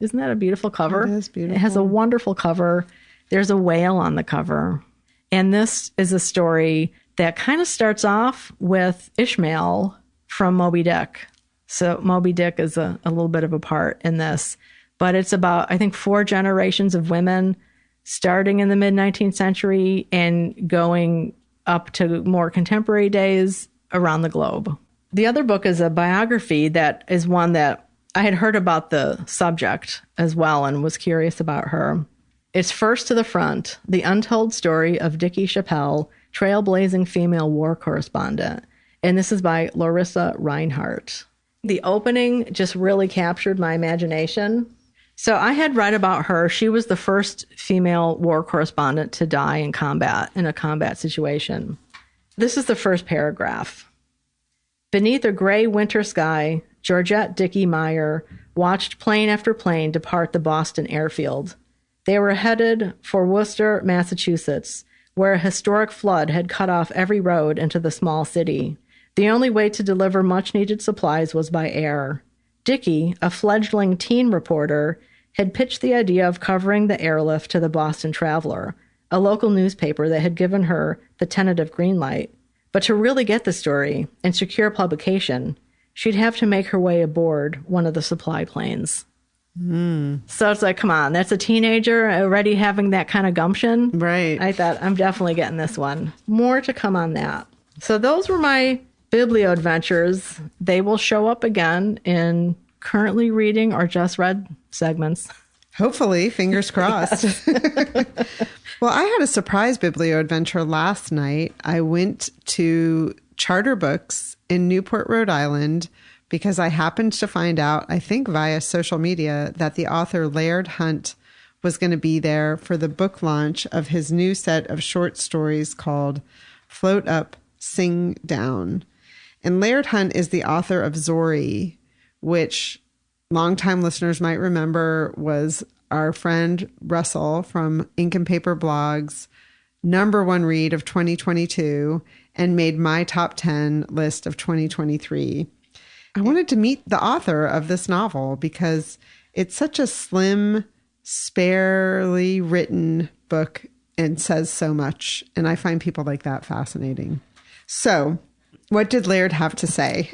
Isn't that a beautiful cover? It is beautiful. It has a wonderful cover. There's a whale on the cover. And this is a story that kind of starts off with Ishmael from Moby Dick. So Moby Dick is a little bit of a part in this. But it's about, I think, 4 generations of women starting in the mid-19th century and going up to more contemporary days around the globe. The other book is a biography that is one that I had heard about the subject as well and was curious about her. It's First to the Front, The Untold Story of Dickie Chappelle, Trailblazing Female War Correspondent. And this is by Larissa Reinhardt. The opening just really captured my imagination. So I had read about her. She was the first female war correspondent to die in combat, in a combat situation. This is the first paragraph. Beneath a gray winter sky, Georgette Dickey Meyer watched plane after plane depart the Boston airfield. They were headed for Worcester, Massachusetts, where a historic flood had cut off every road into the small city. The only way to deliver much-needed supplies was by air. Dickey, a fledgling teen reporter, had pitched the idea of covering the airlift to the Boston Traveler, a local newspaper that had given her the tentative green light. But to really get the story and secure publication, she'd have to make her way aboard one of the supply planes. So it's like, come on, that's a teenager already having that kind of gumption. Right. I thought, I'm definitely getting this one. More to come on that. So those were my biblio adventures. They will show up again in currently reading or just read segments. Hopefully, fingers crossed. Well, I had a surprise biblio adventure last night. I went to Charter Books in Newport, Rhode Island, because I happened to find out, I think via social media, that the author Laird Hunt was going to be there for the book launch of his new set of short stories called Float Up, Sing Down. And Laird Hunt is the author of Zori, which longtime listeners might remember was our friend Russell from Ink and Paper Blog's #1 read of 2022 and made my top 10 list of 2023. I wanted to meet the author of this novel because it's such a slim, sparely written book and says so much. And I find people like that fascinating. So what did Laird have to say?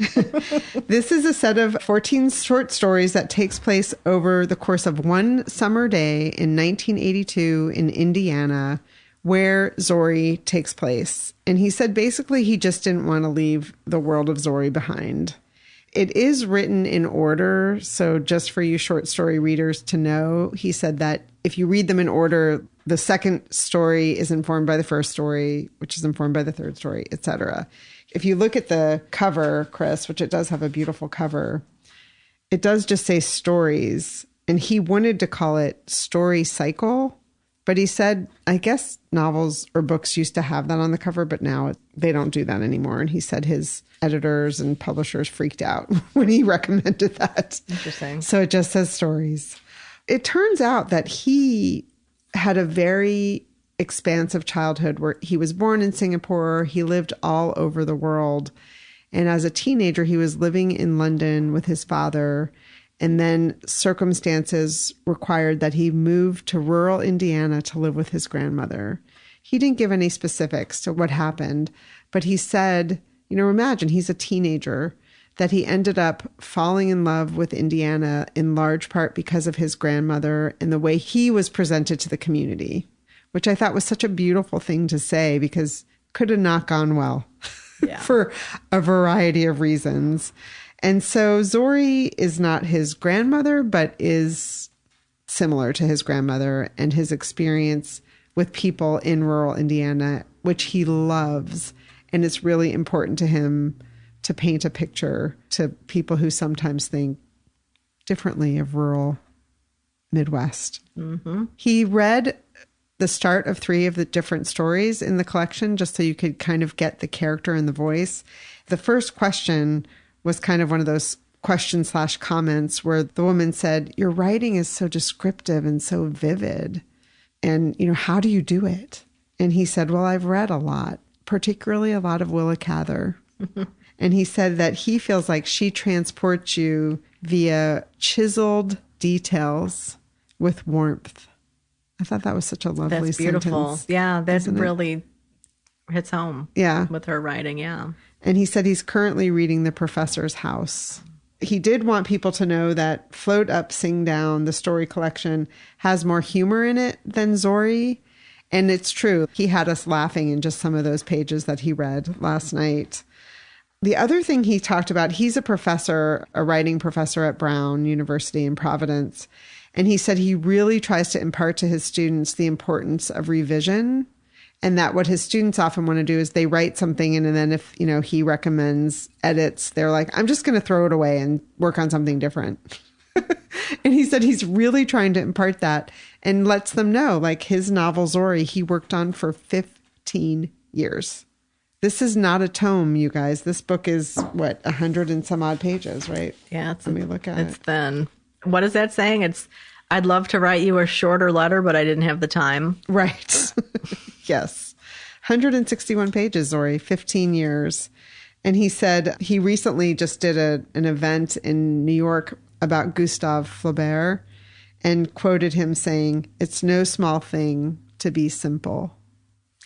This is a set of 14 short stories that takes place over the course of one summer day in 1982 in Indiana, where Zori takes place. And he said basically he just didn't want to leave the world of Zori behind. It is written in order, so just for you short story readers to know, he said that if you read them in order, the second story is informed by the first story, which is informed by the third story, etc. If you look at the cover, Chris, which it does have a beautiful cover, it does just say stories, and he wanted to call it Story Cycle, but he said, I guess novels or books used to have that on the cover, but now they don't do that anymore. And he said his editors and publishers freaked out when he recommended that. Interesting. So it just says stories. It turns out that he had a very expansive childhood where he was born in Singapore. He lived all over the world. And as a teenager, he was living in London with his father. And then circumstances required that he moved to rural Indiana to live with his grandmother. He didn't give any specifics to what happened, but he said, you know, imagine he's a teenager, that he ended up falling in love with Indiana in large part because of his grandmother and the way he was presented to the community, which I thought was such a beautiful thing to say because could have not gone well for a variety of reasons. And so Zori is not his grandmother, but is similar to his grandmother and his experience with people in rural Indiana, which he loves. And it's really important to him to paint a picture to people who sometimes think differently of rural Midwest. Mm-hmm. He read the start of 3 of the different stories in the collection just so you could kind of get the character and the voice. The first question was kind of one of those question/comments where the woman said, "Your writing is so descriptive and so vivid. And, how do you do it?" And he said, "Well, I've read a lot, particularly a lot of Willa Cather." And he said that he feels like she transports you via chiseled details with warmth. I thought that was such a lovely That's beautiful. sentence. Yeah, that really hits home. Yeah. With her writing, yeah. And he said he's currently reading The Professor's House. He did want people to know that Float Up, Sing Down, the story collection, has more humor in it than Zori. And it's true. He had us laughing in just some of those pages that he read last night. The other thing he talked about, he's a professor, a writing professor at Brown University in Providence. And he said he really tries to impart to his students the importance of revision, and that what his students often want to do is they write something and then if, he recommends edits, they're like, I'm just going to throw it away and work on something different. And he said he's really trying to impart that and lets them know, like his novel Zori, he worked on for 15 years. This is not a tome, you guys. This book is 100 and some odd pages, right? Yeah. Let me look at it. It's thin. What is that saying? I'd love to write you a shorter letter, but I didn't have the time. Right. Yes. 161 pages, Zori, 15 years. And he said he recently just did an event in New York about Gustave Flaubert and quoted him saying, "It's no small thing to be simple."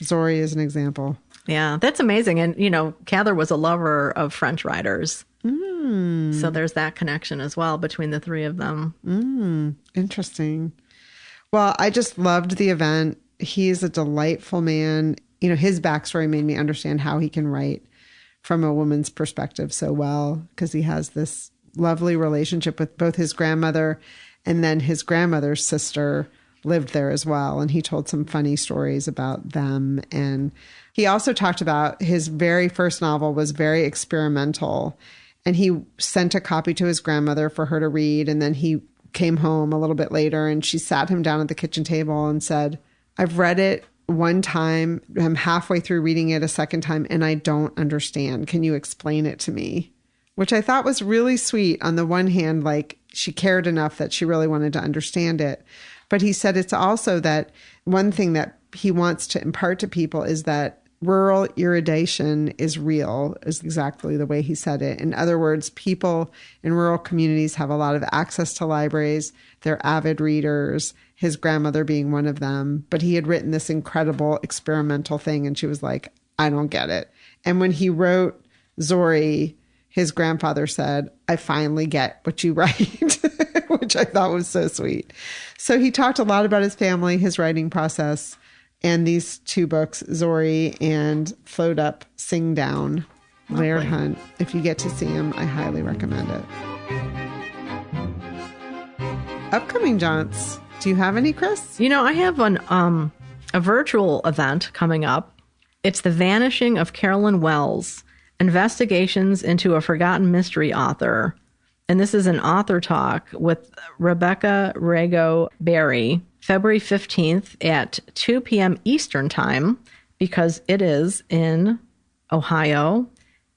Zori is an example. Yeah, that's amazing. And, Cather was a lover of French writers. So there's that connection as well between the 3 of them. Interesting. Well, I just loved the event. He's a delightful man. His backstory made me understand how he can write from a woman's perspective so well, because he has this lovely relationship with both his grandmother and then his grandmother's sister lived there as well. And he told some funny stories about them. And he also talked about his very first novel was very experimental. And he sent a copy to his grandmother for her to read. And then he came home a little bit later and she sat him down at the kitchen table and said, "I've read it one time. I'm halfway through reading it a second time and I don't understand. Can you explain it to me?" Which I thought was really sweet. On the one hand, like she cared enough that she really wanted to understand it. But he said it's also that one thing that he wants to impart to people is that rural irradiation is real, is exactly the way he said it. In other words, people in rural communities have a lot of access to libraries. They're avid readers, his grandmother being one of them. But he had written this incredible experimental thing and she was like, "I don't get it." And when he wrote Zori, his grandfather said, "I finally get what you write," which I thought was so sweet. So he talked a lot about his family, his writing process, and these 2 books, Zori and Float Up, Sing Down. Laird Hunt. If you get to see him, I highly recommend it. Upcoming jaunts. Do you have any, Chris? I have a virtual event coming up. It's The Vanishing of Carolyn Wells, Investigations into a Forgotten Mystery Author. And this is an author talk with Rebecca Rago Berry, February 15th at 2 p.m. Eastern Time, because it is in Ohio.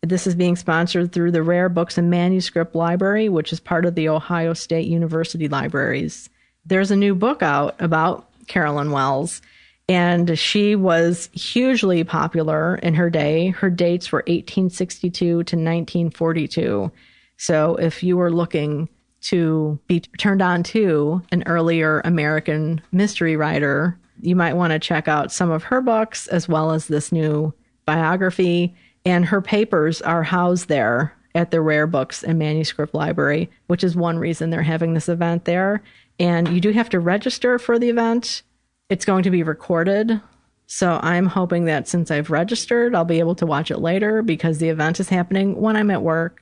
This is being sponsored through the Rare Books and Manuscript Library, which is part of the Ohio State University Libraries. There's a new book out about Carolyn Wells, and she was hugely popular in her day. Her dates were 1862 to 1942. So if you were looking to be turned on to an earlier American mystery writer, you might want to check out some of her books as well as this new biography. And her papers are housed there at the Rare Books and Manuscript Library, which is one reason they're having this event there. And you do have to register for the event. It's going to be recorded. So I'm hoping that since I've registered, I'll be able to watch it later because the event is happening when I'm at work.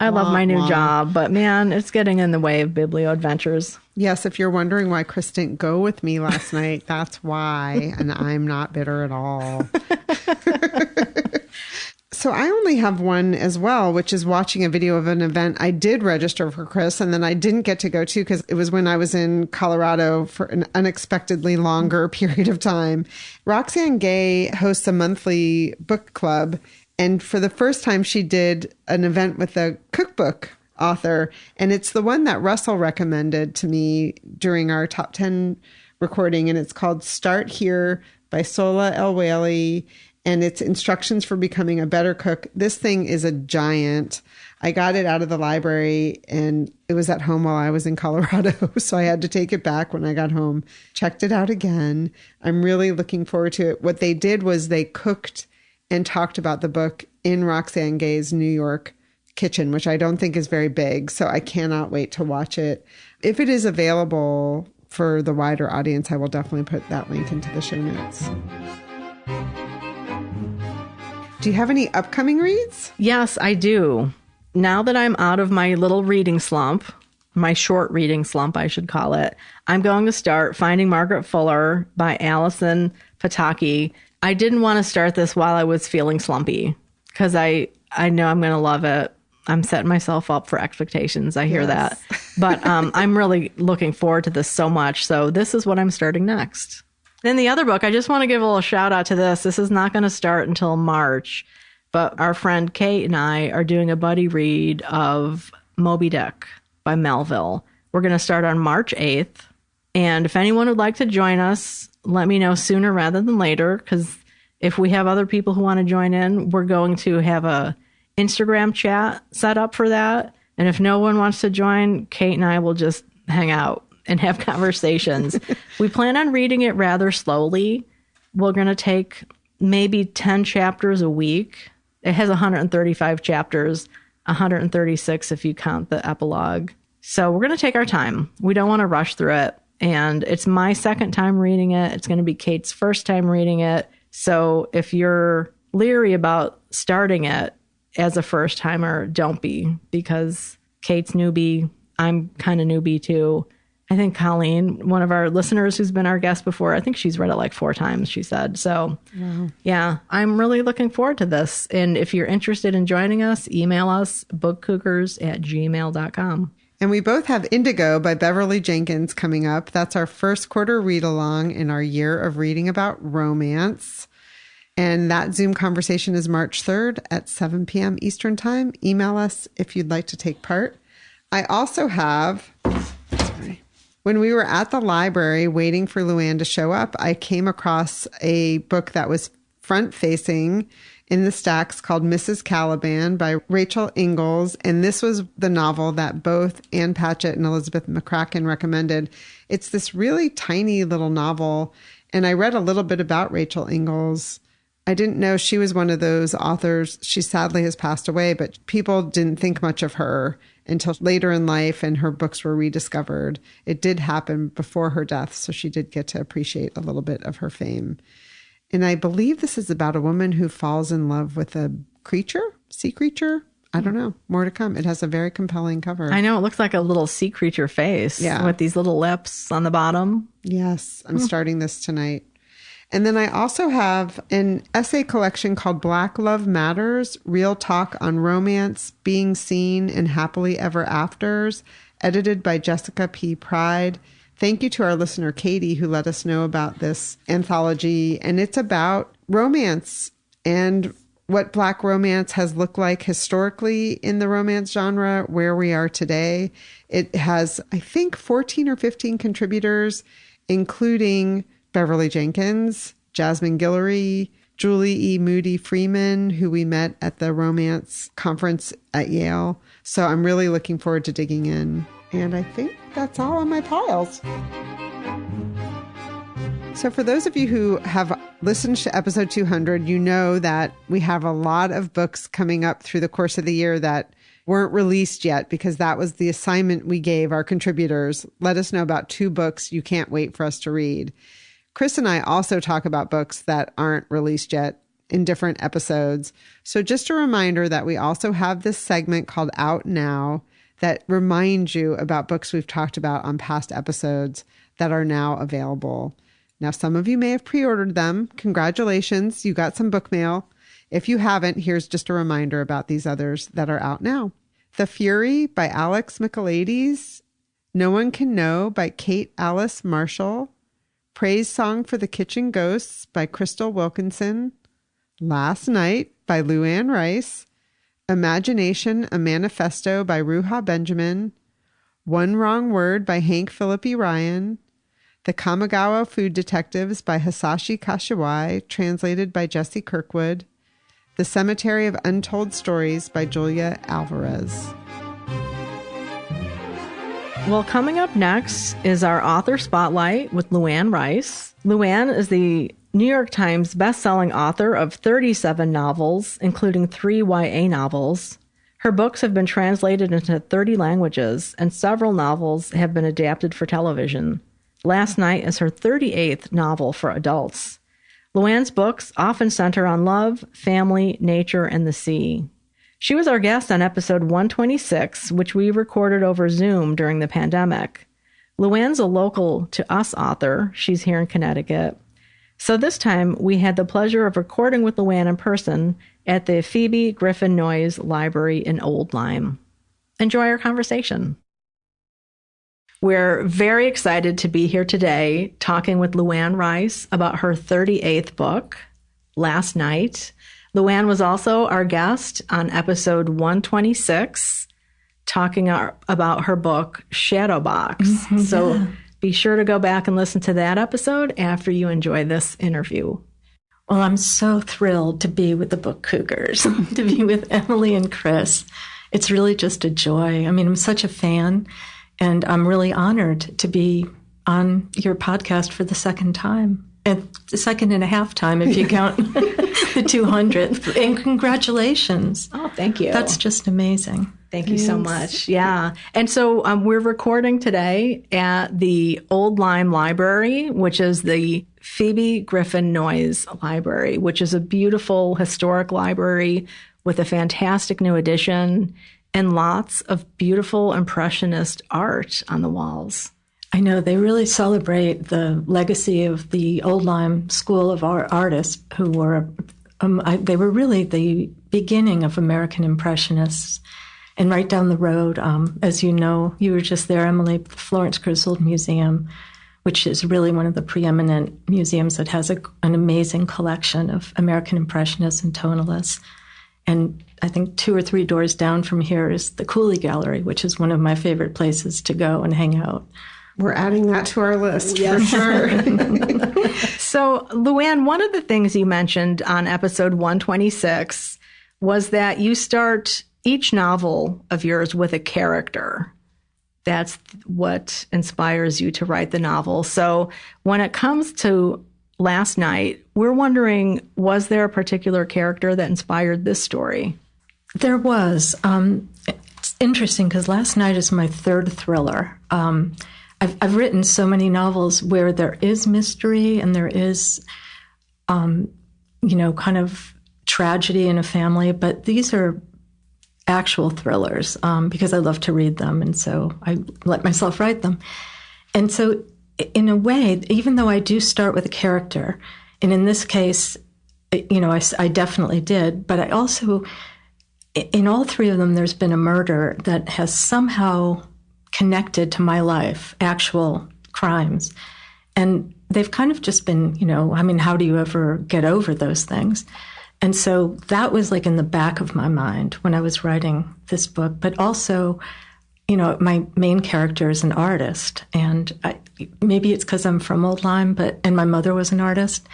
I love my new Wah. job, but man, it's getting in the way of biblio adventures. Yes, if you're wondering why Chris didn't go with me last night, that's why. And I'm not bitter at all. So I only have one as well, which is watching a video of an event I did register for, Chris, and then I didn't get to go to because it was when I was in Colorado for an unexpectedly longer period of time. Roxane Gay hosts a monthly book club, and for the first time she did an event with a cookbook author, and it's the one that Russell recommended to me during our top 10 recording, and it's called Start Here by Sola El Whaley. And it's instructions for becoming a better cook. This thing is a giant. I got it out of the library and it was at home while I was in Colorado. So I had to take it back when I got home. Checked it out again. I'm really looking forward to it. What they did was they cooked and talked about the book in Roxane Gay's New York kitchen, which I don't think is very big. So I cannot wait to watch it. If it is available for the wider audience, I will definitely put that link into the show notes. Do you have any upcoming reads? Yes, I do. Now that I'm out of my little reading slump, my short reading slump, I should call it, I'm going to start Finding Margaret Fuller by Alison Pataki. I didn't want to start this while I was feeling slumpy because I know I'm going to love it. I'm setting myself up for expectations. I hear that. But I'm really looking forward to this so much. So this is what I'm starting next. Then the other book, I just want to give a little shout out to this. This is not going to start until March, but our friend Kate and I are doing a buddy read of Moby Dick by Melville. We're going to start on March 8th. And if anyone would like to join us, let me know sooner rather than later, because if we have other people who want to join in, we're going to have a Instagram chat set up for that. And if no one wants to join, Kate and I will just hang out and have conversations. We plan on reading it rather slowly. We're going to take maybe 10 chapters a week. It has 135 chapters, 136 if you count the epilogue. So we're going to take our time. We don't want to rush through it. And it's my second time reading it. It's going to be Kate's first time reading it. So if you're leery about starting it as a first timer, don't be, because Kate's newbie. I'm kind of newbie too. I think Colleen, one of our listeners who's been our guest before, I think she's read it like 4 times, she said. So, yeah, I'm really looking forward to this. And if you're interested in joining us, email us, bookcougars@gmail.com. And we both have Indigo by Beverly Jenkins coming up. That's our first quarter read-along in our year of reading about romance. And that Zoom conversation is March 3rd at 7 p.m. Eastern Time. Email us if you'd like to take part. I also have... When we were at the library waiting for Luann to show up, I came across a book that was front-facing in the stacks called Mrs. Caliban by Rachel Ingalls. And this was the novel that both Ann Patchett and Elizabeth McCracken recommended. It's this really tiny little novel. And I read a little bit about Rachel Ingalls. I didn't know she was one of those authors. She sadly has passed away, but people didn't think much of her until later in life, and her books were rediscovered. It did happen before her death, so she did get to appreciate a little bit of her fame. And I believe this is about a woman who falls in love with a creature, sea creature. I don't know. More to come. It has a very compelling cover. I know. It looks like a little sea creature face with these little lips on the bottom. Yes. I'm starting this tonight. And then I also have an essay collection called Black Love Matters, Real Talk on Romance, Being Seen, and Happily Ever Afters, edited by Jessica P. Pride. Thank you to our listener, Katie, who let us know about this anthology. And it's about romance and what Black romance has looked like historically in the romance genre, where we are today. It has, I think, 14 or 15 contributors, including Beverly Jenkins, Jasmine Guillory, Julie E. Moody Freeman, who we met at the romance conference at Yale. So I'm really looking forward to digging in. And I think that's all on my piles. So for those of you who have listened to episode 200, you know that we have a lot of books coming up through the course of the year that weren't released yet, because that was the assignment we gave our contributors. Let us know about 2 books you can't wait for us to read. Chris and I also talk about books that aren't released yet. in different episodes. So just a reminder that we also have this segment called Out Now that reminds you about books we've talked about on past episodes that are now available. Now, some of you may have pre-ordered them. Congratulations, you got some book mail. If you haven't, here's just a reminder about these others that are out now. The Fury by Alex Michaelides, No One Can Know by Kate Alice Marshall, Praise Song for the Kitchen Ghosts by Crystal Wilkinson, Last Night by LUANNE RICE, Imagination, a Manifesto by Ruha Benjamin, One Wrong Word by Hank Philippi Ryan, The Kamigawa Food Detectives by Hisashi Kashiwai, translated by Jesse Kirkwood, The Cemetery of Untold Stories by Julia Alvarez. Well, coming up next is our author spotlight with LUANNE RICE. LUANNE is the New York Times bestselling author of 37 novels, including 3 YA novels. Her books have been translated into 30 languages, and several novels have been adapted for television. Last Night is her 38th novel for adults. LUANNE's books often center on love, family, nature, and the sea. She was our guest on episode 126, which we recorded over Zoom during the pandemic. LUANNE's a local to us author. She's here in Connecticut. So this time, we had the pleasure of recording with LUANNE in person at the Phoebe Griffin Noyes Library in Old Lyme. Enjoy our conversation. We're very excited to be here today talking with LUANNE RICE about her 38th book, Last Night. LUANNE was also our guest on episode 126, talking about her book, Shadowbox. Mm-hmm, so be sure to go back and listen to that episode after you enjoy this interview. Well, I'm so thrilled to be with the book Cougars, to be with Emily and Chris. It's really just a joy. I mean, I'm such a fan. And I'm really honored to be on your podcast for the second time. And the second and a half time, if you count the 200th. And congratulations. Oh, thank you. That's just amazing. Thank you so much. Yeah. And so we're recording today at the Old Lyme Library, which is the Phoebe Griffin Noyes Library, which is a beautiful historic library with a fantastic new addition and lots of beautiful Impressionist art on the walls. I know they really celebrate the legacy of the Old Lyme School of Artists, who were, they were really the beginning of American Impressionists. And right down the road, as you know, you were just there, Emily, the Florence Griswold Museum, which is really one of the preeminent museums that has an amazing collection of American Impressionists and tonalists. And I think 2 or 3 doors down from here is the Cooley Gallery, which is one of my favorite places to go and hang out. We're adding that to our list for sure. So, LUANNE, one of the things you mentioned on episode 126 was that you start each novel of yours with a character. That's what inspires you to write the novel. So when it comes to Last Night, we're wondering, was there a particular character that inspired this story? There was. It's interesting because Last Night is my 3rd thriller. I've written so many novels where there is mystery and there is, kind of tragedy in a family, but these are actual thrillers because I love to read them, and so I let myself write them. And so in a way, even though I do start with a character, and in this case, I definitely did, but I also, in all 3 of them, there's been a murder that has somehow connected to my life, actual crimes. And they've kind of just been, how do you ever get over those things? And so that was like in the back of my mind when I was writing this book. But also, my main character is an artist. And maybe it's because I'm from Old Lyme, and my mother was an artist,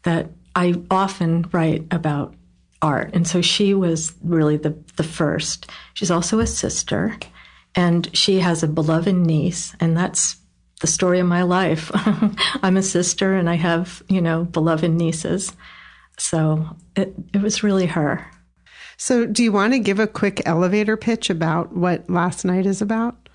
that I often write about art. And so she was really the first. She's also a sister. And she has a beloved niece, and that's the story of my life. I'm a sister, and I have, beloved nieces. So it was really her. So do you want to give a quick elevator pitch about what Last Night is about?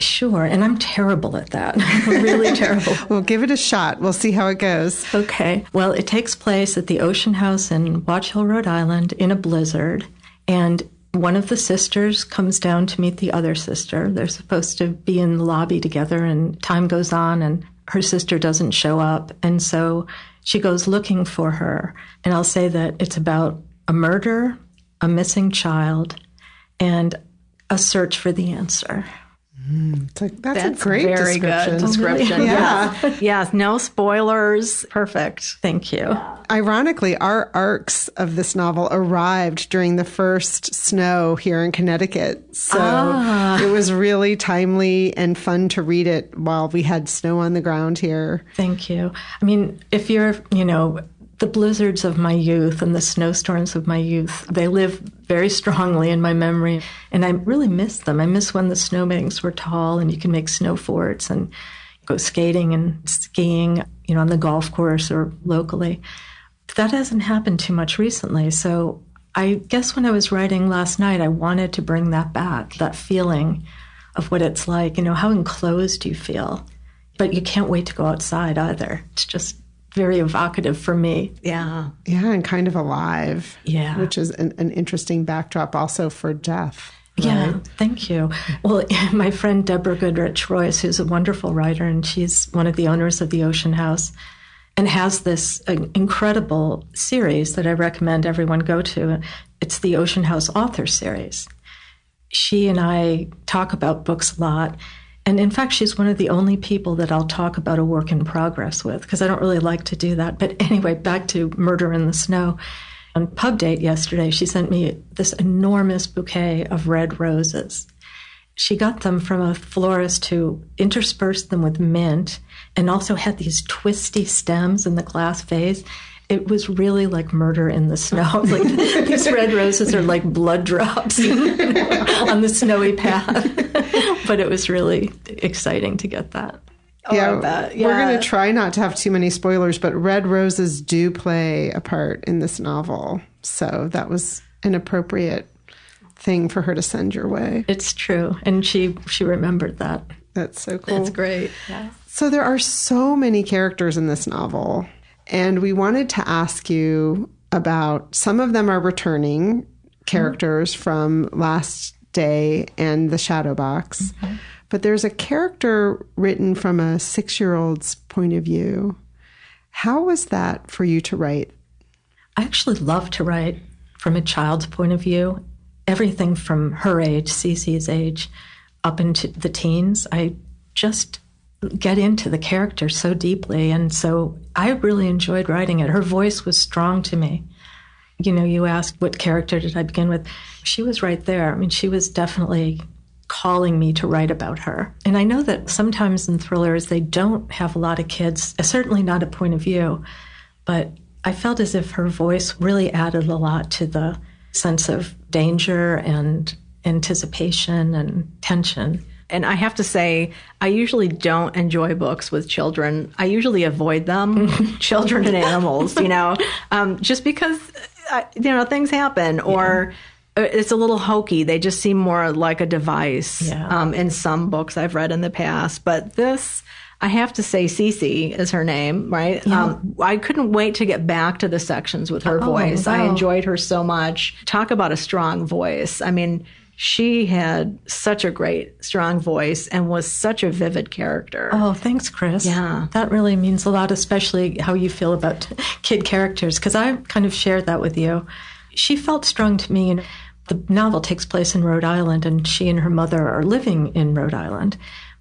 Sure. And I'm terrible at that. Really terrible. We'll give it a shot. We'll see how it goes. Okay. Well, it takes place at the Ocean House in Watch Hill, Rhode Island in a blizzard. And one of the sisters comes down to meet the other sister. They're supposed to be in the lobby together, and time goes on and her sister doesn't show up. And so she goes looking for her. And I'll say that it's about a murder, a missing child, and a search for the answer. That's a great very description. good description. Yeah. Yes, no spoilers. Perfect. Thank you. Yeah. Ironically, our arcs of this novel arrived during the first snow here in Connecticut. So it was really timely and fun to read it while we had snow on the ground here. Thank you. I mean, if you're, the blizzards of my youth and the snowstorms of my youth, they live very strongly in my memory. And I really miss them. I miss when the snowbanks were tall and you can make snow forts and go skating and skiing, on the golf course or locally. That hasn't happened too much recently. So I guess when I was writing last night, I wanted to bring that back, that feeling of what it's like, how enclosed you feel. But you can't wait to go outside either. It's just very evocative for me. Yeah. Yeah, and kind of alive. Yeah. Which is an interesting backdrop also for death. Right? Yeah, thank you. Well, my friend Deborah Goodrich Royce, who's a wonderful writer, and she's one of the owners of the Ocean House, and has this incredible series that I recommend everyone go to. It's the Ocean House Author Series. She and I talk about books a lot. And in fact, she's one of the only people that I'll talk about a work in progress with, because I don't really like to do that. But anyway, back to Murder in the Snow. On Pub Date yesterday, she sent me this enormous bouquet of red roses. She got them from a florist who interspersed them with mint and also had these twisty stems in the glass vase. It was really like Murder in the Snow. Like, these red roses are like blood drops on the snowy path. But it was really exciting to get that. Yeah, that. We're going to try not to have too many spoilers, but red roses do play a part in this novel. So that was an appropriate thing for her to send your way. It's true. And she remembered that. That's so cool. That's great. Yeah. So there are so many characters in this novel. And we wanted to ask you about, some of them are returning characters from Last Day and The Shadow Box. Mm-hmm. But there's a character written from a 6-year-old's point of view. How was that for you to write? I actually love to write from a child's point of view. Everything from her age, Cece's age, up into the teens. I just get into the character so deeply. And so I really enjoyed writing it. Her voice was strong to me. You asked what character did I begin with? She was right there. I mean, she was definitely calling me to write about her. And I know that sometimes in thrillers, they don't have a lot of kids, certainly not a point of view. But I felt as if her voice really added a lot to the sense of danger and anticipation and tension. And I have to say, I usually don't enjoy books with children. I usually avoid them, children and animals, just because, things happen or it's a little hokey. They just seem more like a device in some books I've read in the past. But this, I have to say, Cece is her name, right? Yeah. I couldn't wait to get back to the sections with her voice. Wow. I enjoyed her so much. Talk about a strong voice. I mean, she had such a great, strong voice and was such a vivid character. Oh, thanks, Chris. Yeah. That really means a lot, especially how you feel about kid characters, because I kind of shared that with you. She felt strong to me. The novel takes place in Rhode Island, and she and her mother are living in Rhode Island.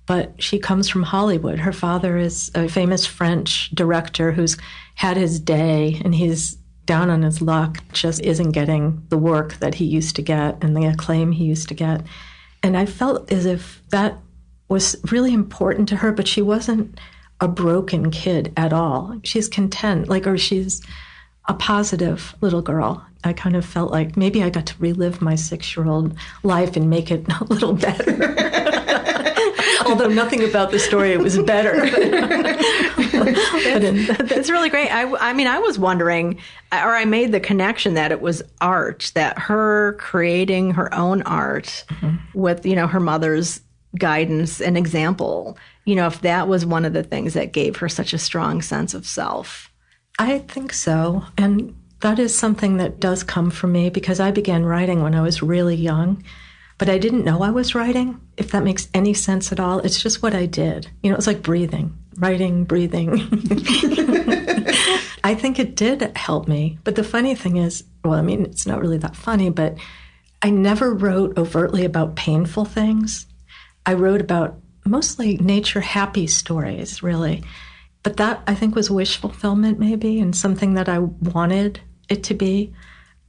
But she comes from Hollywood. Her father is a famous French director who's had his day, and he's down on his luck, just isn't getting the work that he used to get and the acclaim he used to get. And I felt as if that was really important to her, but she wasn't a broken kid at all. She's content, or she's a positive little girl. I kind of felt like maybe I got to relive my 6-year-old life and make it a little better. Although nothing about the story was better. That's really great. I mean, I was wondering, or I made the connection that it was art, that her creating her own art with, her mother's guidance and example, if that was one of the things that gave her such a strong sense of self. I think so. And that is something that does come from me because I began writing when I was really young, but I didn't know I was writing, if that makes any sense at all. It's just what I did. It was like breathing, writing, breathing. I think it did help me. But the funny thing is, it's not really that funny, but I never wrote overtly about painful things. I wrote about mostly nature happy stories, really. But that, I think, was wish fulfillment, maybe, and something that I wanted it to be.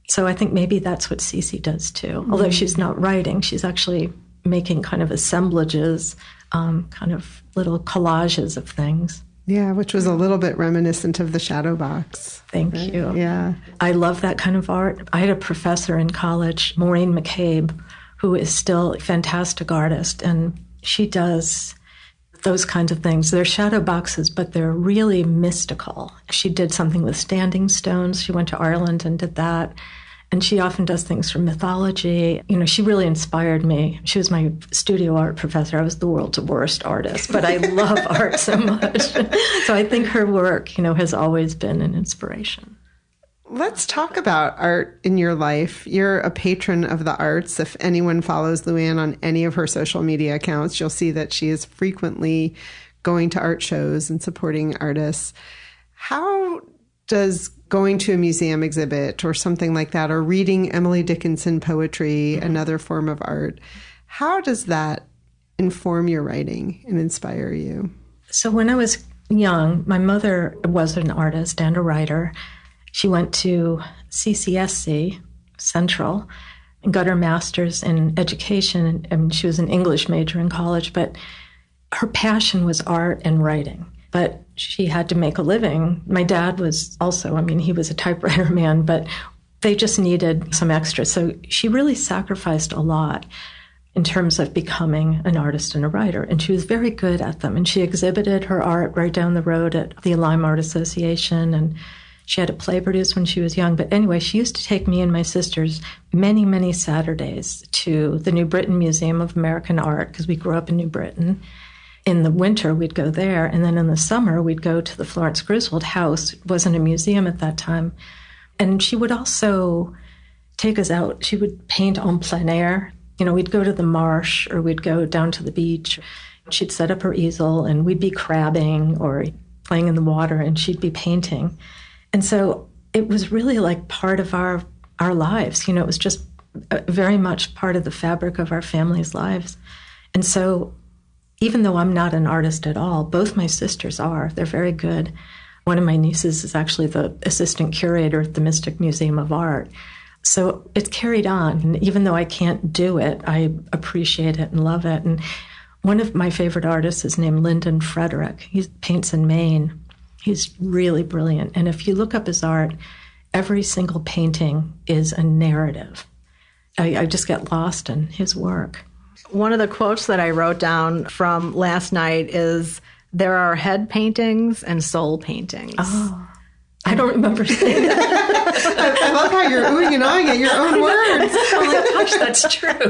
So I think maybe that's what Cici does, too. Although she's not writing, she's actually making kind of assemblages, kind of little collages of things. Yeah, which was a little bit reminiscent of the shadow box. Thank you. Yeah. I love that kind of art. I had a professor in college, Maureen McCabe, who is still a fantastic artist, and she does those kinds of things. They're shadow boxes, but they're really mystical. She did something with standing stones. She went to Ireland and did that. And she often does things from mythology. She really inspired me. She was my studio art professor. I was the world's worst artist, but I love art so much. So I think her work, has always been an inspiration. Let's talk about art in your life. You're a patron of the arts. If anyone follows Luanne on any of her social media accounts, you'll see that she is frequently going to art shows and supporting artists. How does going to a museum exhibit or something like that, or reading Emily Dickinson poetry, another form of art, how does that inform your writing and inspire you? So when I was young, my mother was an artist and a writer. She went to CCSC, Central, and got her master's in education. And she was an English major in college, but her passion was art and writing. But she had to make a living. My dad was also, he was a typewriter man, but they just needed some extra. So she really sacrificed a lot in terms of becoming an artist and a writer. And she was very good at them. And she exhibited her art right down the road at the Lyme Art Association. And she had a play produced when she was young. But anyway, she used to take me and my sisters many, many Saturdays to the New Britain Museum of American Art, because we grew up in New Britain. In the winter, we'd go there. And then in the summer, we'd go to the Florence Griswold House. It wasn't a museum at that time. And she would also take us out. She would paint en plein air. We'd go to the marsh or we'd go down to the beach. She'd set up her easel and we'd be crabbing or playing in the water and she'd be painting. And so it was really like part of our lives. It was just very much part of the fabric of our family's lives. And so even though I'm not an artist at all, both my sisters are. They're very good. One of my nieces is actually the assistant curator at the Mystic Museum of Art. So it's carried on. And even though I can't do it, I appreciate it and love it. And one of my favorite artists is named Lyndon Frederick. He paints in Maine. He's really brilliant. And if you look up his art, every single painting is a narrative. I just get lost in his work. One of the quotes that I wrote down from last night is, there are head paintings and soul paintings. Oh, I don't remember saying that. I love how you're oohing and ahhing at your own words. I'm like, gosh, that's true.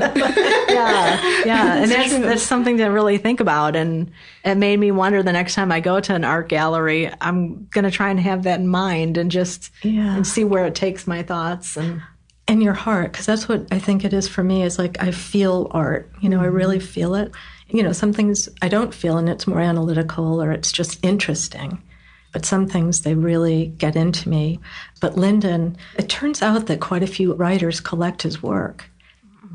Yeah. And that's something to really think about. And it made me wonder, the next time I go to an art gallery, I'm going to try and have that in mind and just and see where it takes my thoughts. And your heart, because that's what I think it is for me, is like I feel art. I really feel it. Some things I don't feel, and it's more analytical or it's just interesting. But some things, they really get into me. But Lyndon, it turns out that quite a few writers collect his work,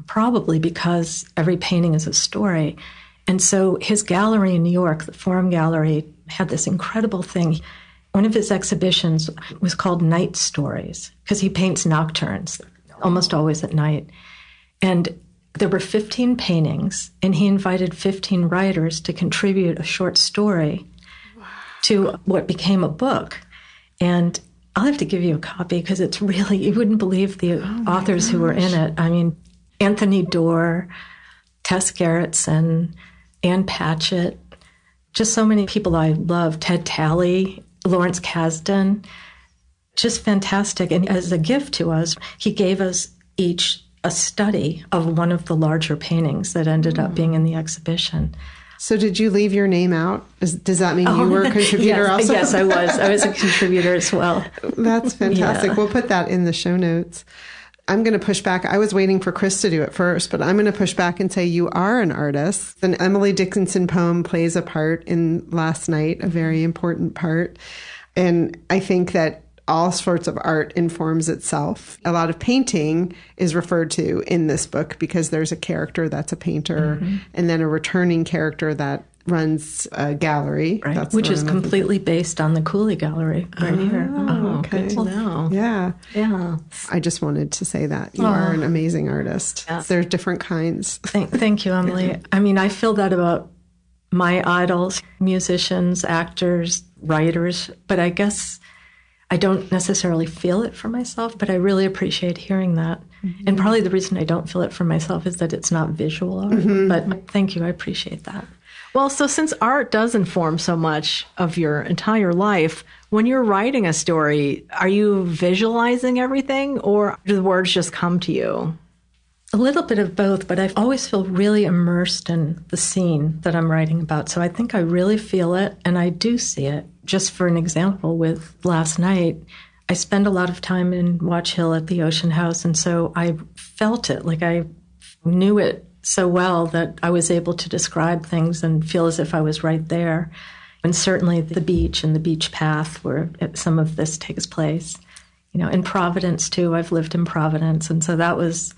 probably because every painting is a story. And so his gallery in New York, the Forum Gallery, had this incredible thing. One of his exhibitions was called Night Stories, because he paints nocturnes, almost always at night. And there were 15 paintings, and he invited 15 writers to contribute a short story to what became a book. And I'll have to give you a copy because it's really, you wouldn't believe the authors who were in it. Anthony Doerr, Tess Gerritsen, Ann Patchett, just so many people I love, Ted Talley, Lawrence Kasdan, just fantastic. And as a gift to us, he gave us each a study of one of the larger paintings that ended up being in the exhibition. So did you leave your name out? Does that mean you were a contributor yes, also? Yes, I was. I was a contributor as well. That's fantastic. Yeah. We'll put that in the show notes. I'm going to push back. I was waiting for Chris to do it first, but I'm going to push back and say you are an artist. An Emily Dickinson poem plays a part in Last Night, a very important part. And I think that all sorts of art informs itself. A lot of painting is referred to in this book because there's a character that's a painter and then a returning character that runs a gallery. Right. That's Which is completely based on the Cooley Gallery right here. Okay. Good to know. Yeah. Yeah. I just wanted to say that. You are an amazing artist. Yeah. There's different kinds. Thank you, Emily. I mean, I feel that about my idols, musicians, actors, writers, but I guess I don't necessarily feel it for myself, but I really appreciate hearing that. And probably the reason I don't feel it for myself is that it's not visual art. But thank you. I appreciate that. Well, so since art does inform so much of your entire life, when you're writing a story, are you visualizing everything or do the words just come to you? A little bit of both, but I always feel really immersed in the scene that I'm writing about. So I think I really feel it and I do see it. Just for an example, with Last Night, I spend a lot of time in Watch Hill at the Ocean House, and so I felt it, like I knew it so well that I was able to describe things and feel as if I was right there. And certainly the beach and the beach path where some of this takes place. You know, in Providence, too, I've lived in Providence, and so that was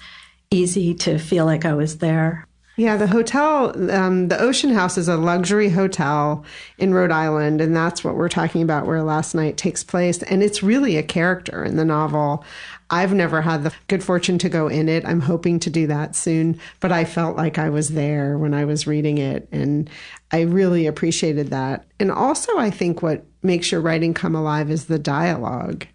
easy to feel like I was there. Yeah, the hotel, the Ocean House is a luxury hotel in Rhode Island, and that's what we're talking about where Last Night takes place. And it's really a character in the novel. I've never had the good fortune to go in it. I'm hoping to do that soon, but I felt like I was there when I was reading it, and I really appreciated that. And also, I think what makes your writing come alive is the dialogue.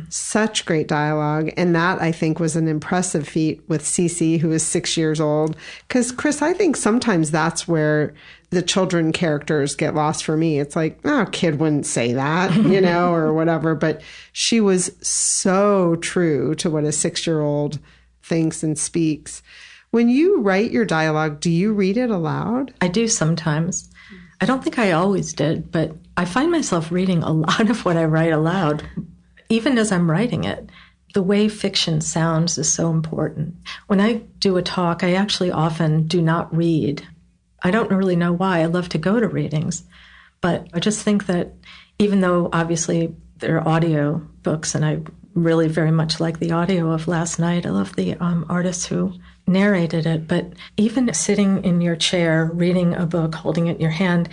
Such great dialogue. And that, I think, was an impressive feat with Cece, who is 6 years old. Because, Chris, I think sometimes that's where the children characters get lost for me. It's like, oh, a kid wouldn't say that, you know, or whatever. But she was so true to what a 6-year-old thinks and speaks. When you write your dialogue, do you read it aloud? I do sometimes. I don't think I always did, but I find myself reading a lot of what I write aloud. Even as I'm writing it, the way fiction sounds is so important. When I do a talk, I actually often do not read. I don't really know why. I love to go to readings. But I just think that even though obviously there are audio books, and I really very much like the audio of Last Night, I love the artists who narrated it. But even sitting in your chair, reading a book, holding it in your hand,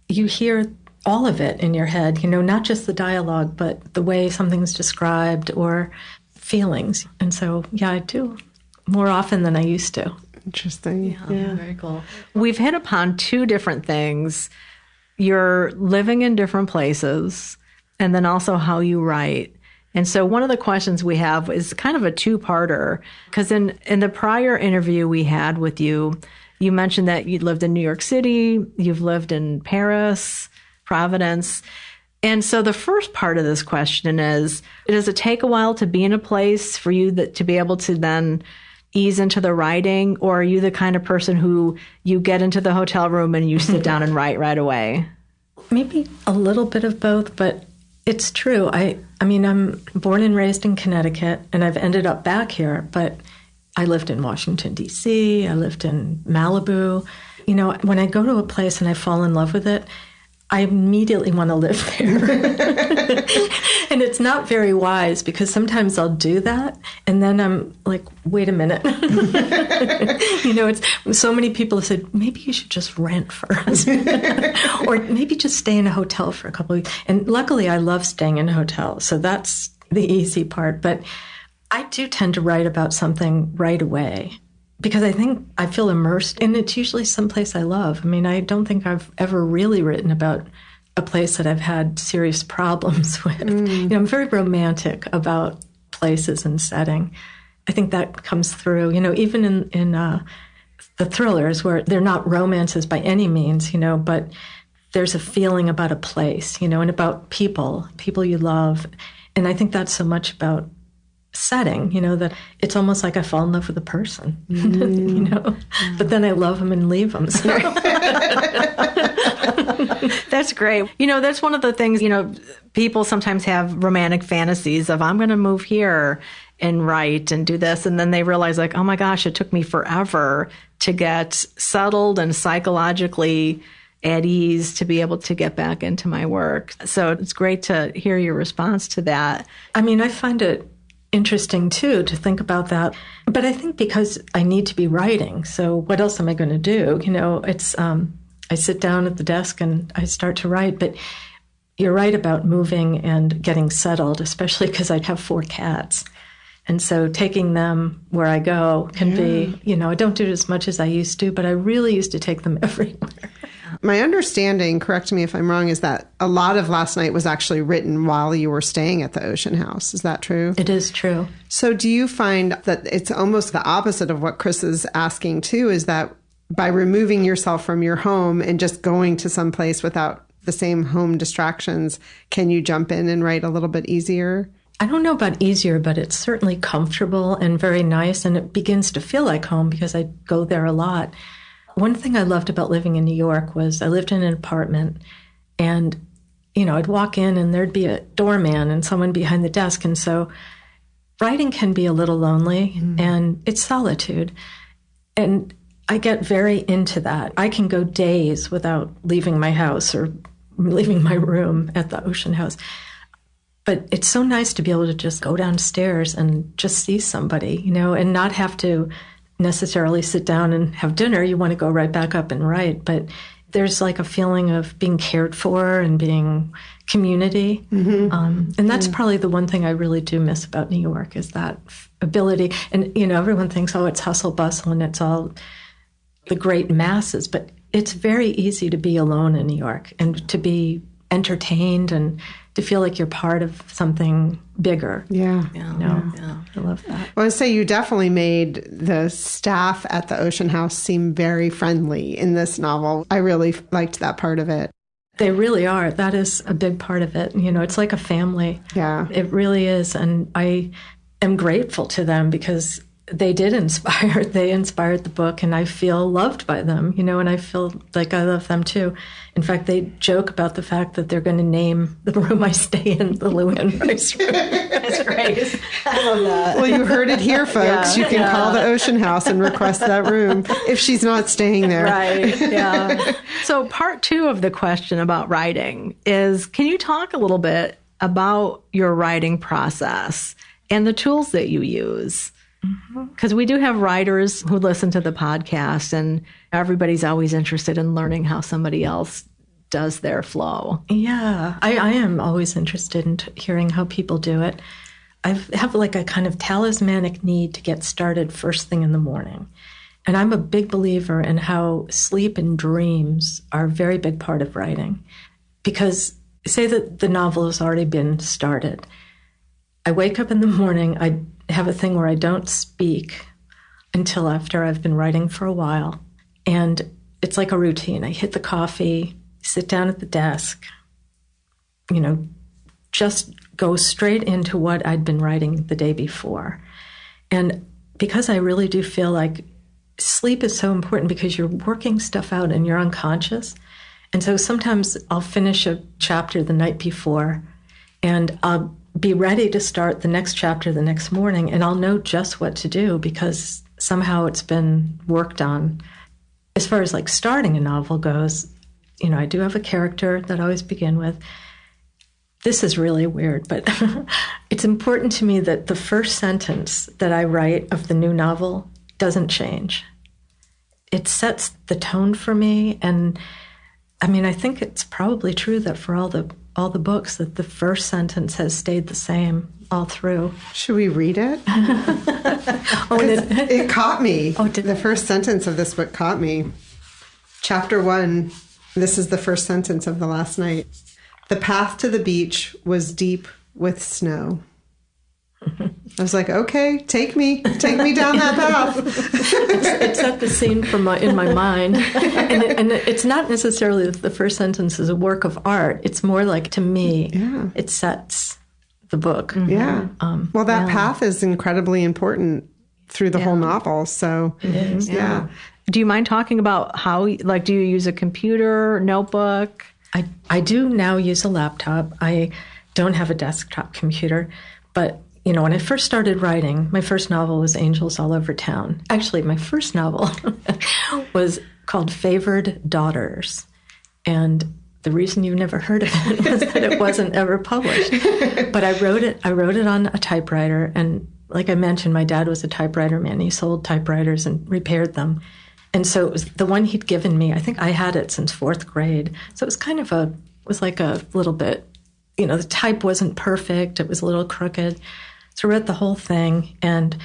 you hear all of it in your head, you know, not just the dialogue, but the way something's described or feelings. And so, yeah, I do more often than I used to. Interesting. Yeah, very cool. We've hit upon two different things. You're living in different places, and then also how you write. And so one of the questions we have is kind of a two-parter, because in the prior interview we had with you, you mentioned that you lived in New York City, you've lived in Paris, Providence. And so the first part of this question is, does it take a while to be in a place for you to be able to then ease into the writing? Or are you the kind of person who you get into the hotel room and you sit down and write right away? Maybe a little bit of both, but it's true. I mean, I'm born and raised in Connecticut, and I've ended up back here, but I lived in Washington, D.C., I lived in Malibu. You know, when I go to a place and I fall in love with it, I immediately want to live there. And it's not very wise, because sometimes I'll do that and then I'm like, wait a minute. You know, it's so many people have said, maybe you should just rent first. Or maybe just stay in a hotel for a couple of weeks. And luckily I love staying in hotels, so that's the easy part. But I do tend to write about something right away, because I think I feel immersed, and it's usually someplace I love. I mean, I don't think I've ever really written about a place that I've had serious problems with. You know, I'm very romantic about places and setting. I think that comes through, you know, even in the thrillers, where they're not romances by any means, you know, but there's a feeling about a place, you know, and about people you love. And I think that's so much about setting, that it's almost like I fall in love with a person, but then I love them and leave them. So. That's great. That's one of the things, people sometimes have romantic fantasies of, I'm going to move here and write and do this. And then they realize like, oh my gosh, it took me forever to get settled and psychologically at ease to be able to get back into my work. So it's great to hear your response to that. I mean, I find it interesting too to think about that. But I think because I need to be writing, so what else am I going to do? It's I sit down at the desk and I start to write. But you're right about moving and getting settled, especially because I have 4 cats. And so taking them where I go can be, I don't do it as much as I used to, but I really used to take them everywhere. My understanding, correct me if I'm wrong, is that a lot of last night was actually written while you were staying at the Ocean House. Is that true? It is true. So do you find that it's almost the opposite of what Chris is asking too, is that by removing yourself from your home and just going to some place without the same home distractions, can you jump in and write a little bit easier? I don't know about easier, but it's certainly comfortable and very nice, and it begins to feel like home because I go there a lot. One thing I loved about living in New York was I lived in an apartment, and, I'd walk in and there'd be a doorman and someone behind the desk. And so writing can be a little lonely and it's solitude. And I get very into that. I can go days without leaving my house or leaving my room at the Ocean House. But it's so nice to be able to just go downstairs and just see somebody, and not have to necessarily sit down and have dinner. You want to go right back up and write. But there's like a feeling of being cared for and being community. And that's probably the one thing I really do miss about New York is that ability. And, everyone thinks, oh, it's hustle bustle and it's all the great masses. But it's very easy to be alone in New York and to be entertained and to feel like you're part of something bigger. Yeah. I love that. Well, I say you definitely made the staff at the Ocean House seem very friendly in this novel. I really liked that part of it. They really are. That is a big part of it. It's like a family. Yeah. It really is. And I am grateful to them because they did inspire. They inspired the book, and I feel loved by them, and I feel like I love them too. In fact, they joke about the fact that they're going to name the room I stay in the LUANNE RICE room. That's great. I love that. Well, you heard it here, folks. You can call the Ocean House and request that room if she's not staying there. Right, yeah. So part 2 of the question about writing is, can you talk a little bit about your writing process and the tools that you use? Because we do have writers who listen to the podcast, and everybody's always interested in learning how somebody else does their flow. Yeah, I am always interested in hearing how people do it. I have like a kind of talismanic need to get started first thing in the morning. And I'm a big believer in how sleep and dreams are a very big part of writing. Because say that the novel has already been started. I wake up in the morning, I have a thing where I don't speak until after I've been writing for a while. And it's like a routine. I hit the coffee, sit down at the desk, just go straight into what I'd been writing the day before. And because I really do feel like sleep is so important because you're working stuff out and you're unconscious. And so sometimes I'll finish a chapter the night before and I'll be ready to start the next chapter the next morning, and I'll know just what to do because somehow it's been worked on. As far as like starting a novel goes, I do have a character that I always begin with. This is really weird, but it's important to me that the first sentence that I write of the new novel doesn't change. It sets the tone for me, and I think it's probably true that for all the books that the first sentence has stayed the same all through. Should we read it? It caught me. The first sentence of this book caught me. Chapter 1, this is the first sentence of the last night. The path to the beach was deep with snow. I was like, okay, take me down that path. It set the scene in my mind. And it's not necessarily that the first sentence is a work of art. It's more like, to me, It sets the book. Yeah. Well, that path is incredibly important through the whole novel. So it is. Yeah. Do you mind talking about how, like, do you use a computer, notebook? I do now use a laptop. I don't have a desktop computer, but when I first started writing, my first novel was Angels All Over Town. Actually, my first novel was called Favored Daughters. And the reason you've never heard of it was that it wasn't ever published. But I wrote it on a typewriter. And like I mentioned, my dad was a typewriter man. He sold typewriters and repaired them. And so it was the one he'd given me. I think I had it since 4th grade. So it was kind of like a little bit, the type wasn't perfect. It was a little crooked. So I read the whole thing, and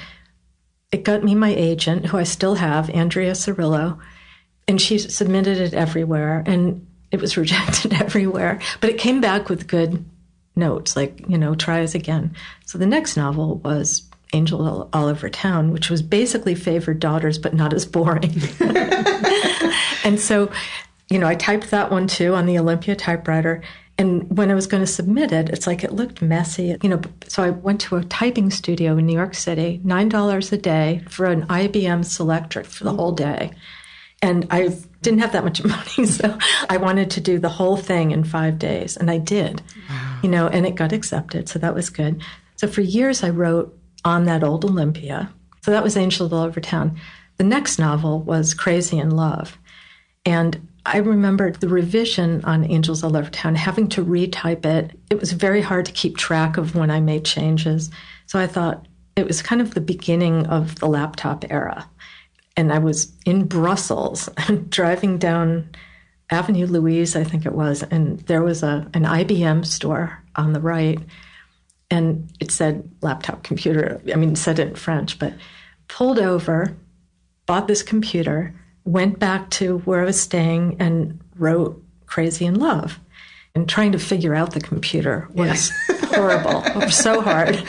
it got me my agent, who I still have, Andrea Cirillo, and she submitted it everywhere, and it was rejected everywhere. But it came back with good notes, like, try us again. So the next novel was Angel All Over Town, which was basically Favored Daughters, but not as boring. And so, I typed that one too on the Olympia typewriter. And when I was going to submit it, it's like it looked messy. So I went to a typing studio in New York City, $9 a day for an IBM Selectric for the whole day. And I didn't have that much money, so I wanted to do the whole thing in 5 days. And I did, and it got accepted. So that was good. So for years I wrote on that old Olympia. So that was Angels All Over Town. The next novel was Crazy in Love. And I remembered the revision on Angels All Over Town, having to retype it. It was very hard to keep track of when I made changes. So I thought it was kind of the beginning of the laptop era. And I was in Brussels, driving down Avenue Louise, I think it was, and there was an IBM store on the right. And it said laptop computer. It said it in French, but pulled over, bought this computer, went back to where I was staying and wrote Crazy in Love. And trying to figure out the computer was horrible. It was so hard.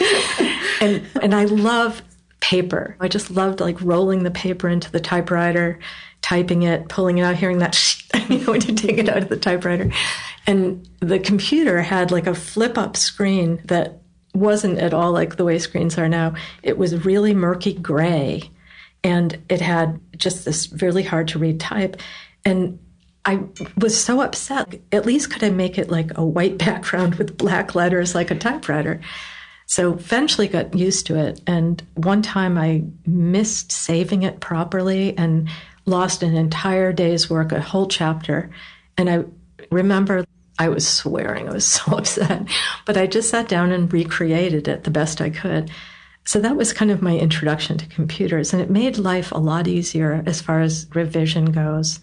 And I love paper. I just loved rolling the paper into the typewriter, typing it, pulling it out, hearing that when you take it out of the typewriter. And the computer had a flip-up screen that wasn't at all like the way screens are now. It was really murky gray. And it had just this really hard to read type. And I was so upset. At least could I make it a white background with black letters like a typewriter? So eventually got used to it. And one time I missed saving it properly and lost an entire day's work, a whole chapter. And I remember I was swearing. I was so upset. But I just sat down and recreated it the best I could. So that was kind of my introduction to computers, and it made life a lot easier as far as revision goes.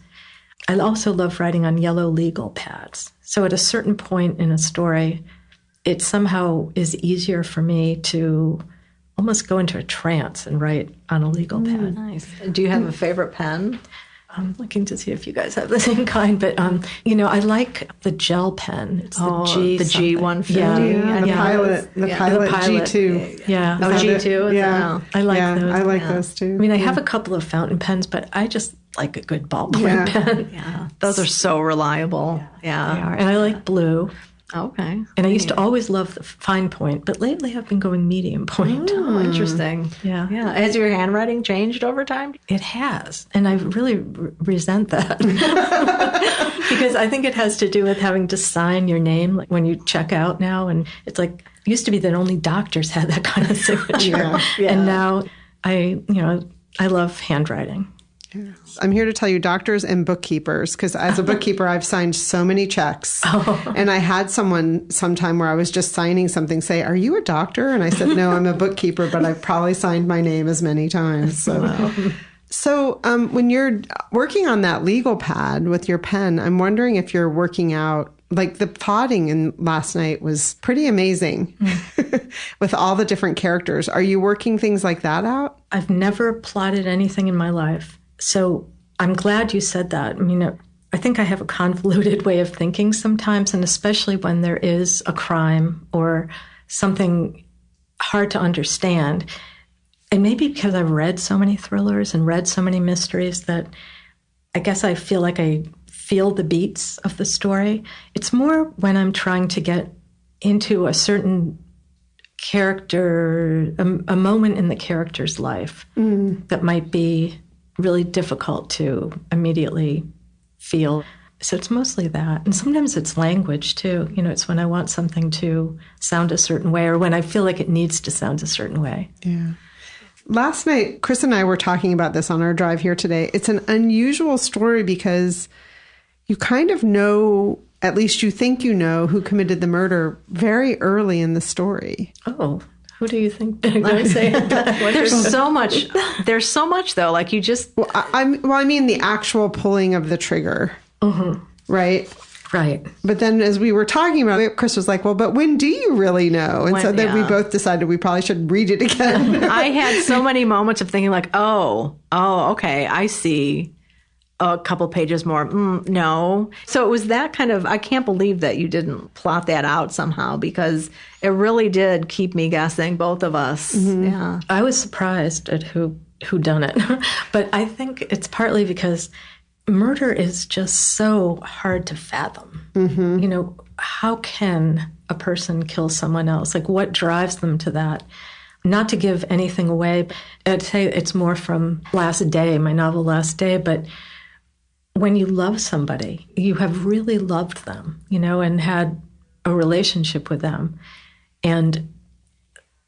I also love writing on yellow legal pads. So at a certain point in a story, it somehow is easier for me to almost go into a trance and write on a legal pad. Nice. Do you have a favorite pen? I'm looking to see if you guys have the same kind, but I like the gel pen. It's the G150. The Pilot G2. Yeah. Oh, G2. Yeah. I like those. I like those too. I have a couple of fountain pens, but I just like a good ballpoint pen. Yeah. Those are so reliable. Yeah. They are. And I like blue. Okay. And I used to always love the fine point, but lately I've been going medium point. Oh, interesting. Yeah. Yeah. Has your handwriting changed over time? It has. And I really resent that. Because I think it has to do with having to sign your name when you check out now. And it's it used to be that only doctors had that kind of signature. Yeah. And now I love handwriting. Yes. I'm here to tell you, doctors and bookkeepers, because as a bookkeeper, I've signed so many checks. And I had someone sometime where I was just signing something say, "Are you a doctor?" And I said, "No, I'm a bookkeeper, but I've probably signed my name as many times." So when you're working on that legal pad with your pen, I'm wondering if you're working out, the plotting in last night was pretty amazing with all the different characters. Are you working things like that out? I've never plotted anything in my life. So I'm glad you said that. I think I have a convoluted way of thinking sometimes, and especially when there is a crime or something hard to understand. And maybe because I've read so many thrillers and read so many mysteries that I guess I feel like I feel the beats of the story. It's more when I'm trying to get into a certain character, a moment in the character's life that might be really difficult to immediately feel. So it's mostly that. And sometimes it's language too. It's when I want something to sound a certain way or when I feel like it needs to sound a certain way. Yeah. Last night, Chris and I were talking about this on our drive here today. It's an unusual story because you kind of know, at least you think you know, who committed the murder very early in the story. Oh, who do you think they're going to say? There's so much. There's so much, though. Like you just... Well, I mean the actual pulling of the trigger, right? Right. But then as we were talking about it, Chris was like, well, but when do you really know? And so then we both decided we probably should read it again. I had so many moments of thinking like, oh, okay, I see a couple pages more. No. So it was that kind of, I can't believe that you didn't plot that out somehow because it really did keep me guessing, both of us. Yeah. I was surprised at who done it. But I think it's partly because murder is just so hard to fathom. How can a person kill someone else? Like, what drives them to that? Not to give anything away, I'd say it's more from Last Day, my novel Last Day, but when you love somebody, you have really loved them, and had a relationship with them, and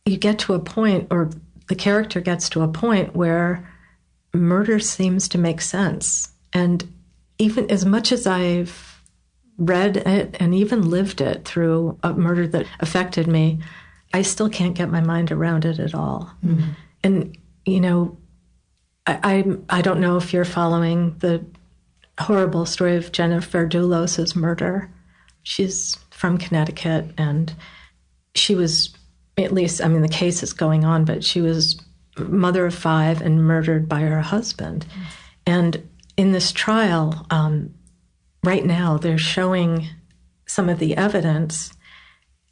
you get to a point, or the character gets to a point where murder seems to make sense. And even as much as I've read it and even lived it through a murder that affected me, I still can't get my mind around it at all. And, I don't know if you're following the horrible story of Jennifer Dulos's murder. She's from Connecticut, and she was, at least, the case is going on, but she was mother of 5 and murdered by her husband. And in this trial, right now, they're showing some of the evidence,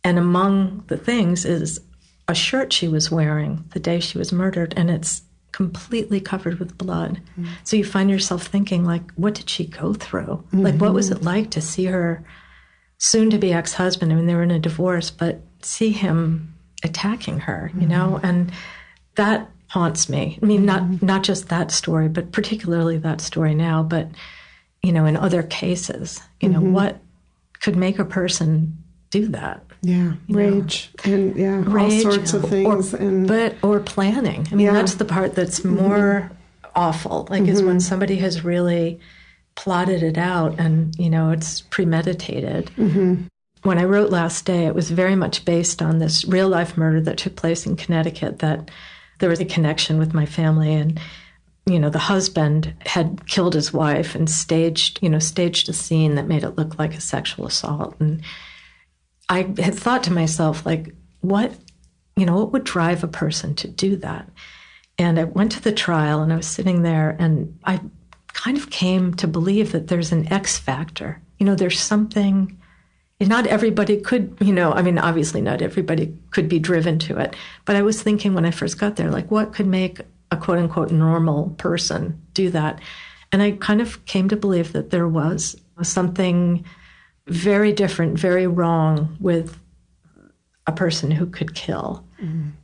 and among the things is a shirt she was wearing the day she was murdered, and it's completely covered with blood. So you find yourself thinking, like, what did she go through? Like, what was it like to see her soon-to-be ex-husband? They were in a divorce, but see him attacking her, and that haunts me. Not just that story, but particularly that story now, but, in other cases, what could make a person do that? Yeah, rage and rage, all sorts of things. Or planning. That's the part that's more awful, is when somebody has really plotted it out and, it's premeditated. When I wrote Last Day, it was very much based on this real-life murder that took place in Connecticut, that there was a connection with my family, and the husband had killed his wife and staged a scene that made it look like a sexual assault. And I had thought to myself, like, what would drive a person to do that? And I went to the trial, and I was sitting there, and I kind of came to believe that there's an X factor. There's something. Not everybody could, obviously not everybody could be driven to it. But I was thinking when I first got there, like, what could make a quote-unquote normal person do that? And I kind of came to believe that there was something very different, very wrong with a person who could kill.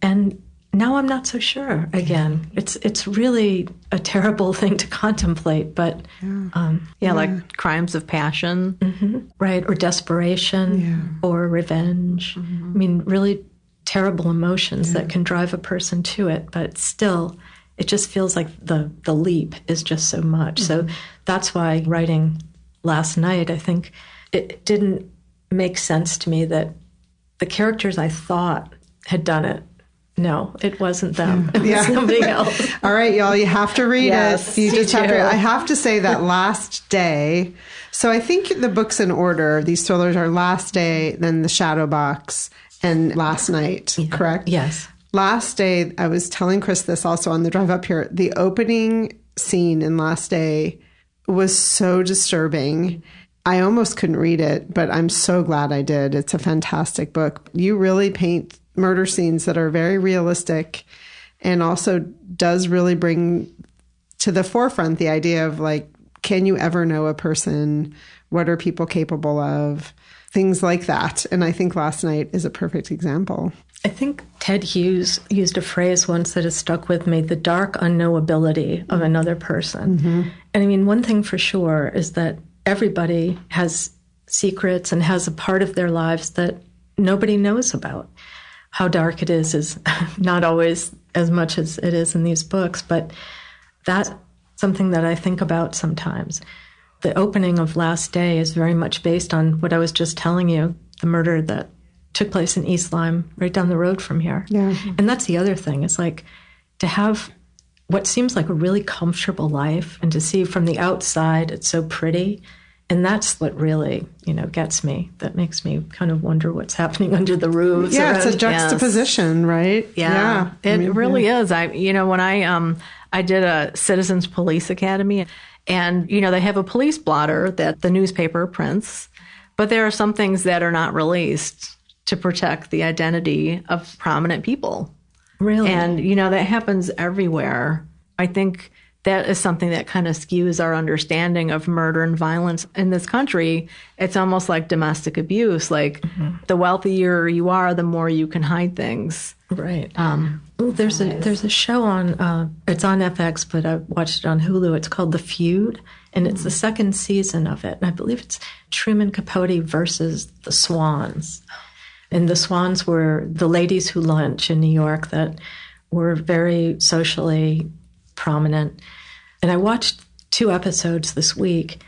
And now I'm not so sure again. It's really a terrible thing to contemplate, but... like crimes of passion. Right, or desperation, or revenge. Really terrible emotions that can drive a person to it, but still, it just feels like the leap is just so much. So that's why writing Last Night, I think it didn't make sense to me that the characters I thought had done it, no, it wasn't them. It was somebody else. All right, y'all, you have to read it. You just have to. I have to say that Last Day. So I think the books in order, these thrillers are Last Day, then The Shadow Box, and Last Night, correct? Yes. Last Day, I was telling Chris this also on the drive up here. The opening scene in Last Day was so disturbing. I almost couldn't read it, but I'm so glad I did. It's a fantastic book. You really paint murder scenes that are very realistic, and also does really bring to the forefront the idea of, like, can you ever know a person? What are people capable of? Things like that. And I think Last Night is a perfect example. I think Ted Hughes used a phrase once that has stuck with me, the dark unknowability of another person. Mm-hmm. And I mean, one thing for sure is that everybody has secrets and has a part of their lives that nobody knows about. How dark it is not always as much as it is in these books, but that's something that I think about sometimes. The opening of Last Day is very much based on what I was just telling you, the murder that took place in East Lyme, right down the road from here. Yeah. And that's the other thing. It's like to have what seems like a really comfortable life and to see from the outside it's so pretty. And that's what really, gets me. That makes me kind of wonder what's happening under the roofs. Yeah, it's a juxtaposition, right? Yeah, it really is. When I did a Citizens Police Academy, and, they have a police blotter that the newspaper prints, but there are some things that are not released to protect the identity of prominent people. Really? And, that happens everywhere. I think that is something that kind of skews our understanding of murder and violence in this country. It's almost like domestic abuse. Like the wealthier you are, the more you can hide things. Right. There's a show on, it's on FX, but I watched it on Hulu. It's called The Feud, and it's the second season of it. And I believe it's Truman Capote versus the Swans. And the Swans were the ladies who lunch in New York that were very socially prominent. And I watched 2 episodes this week,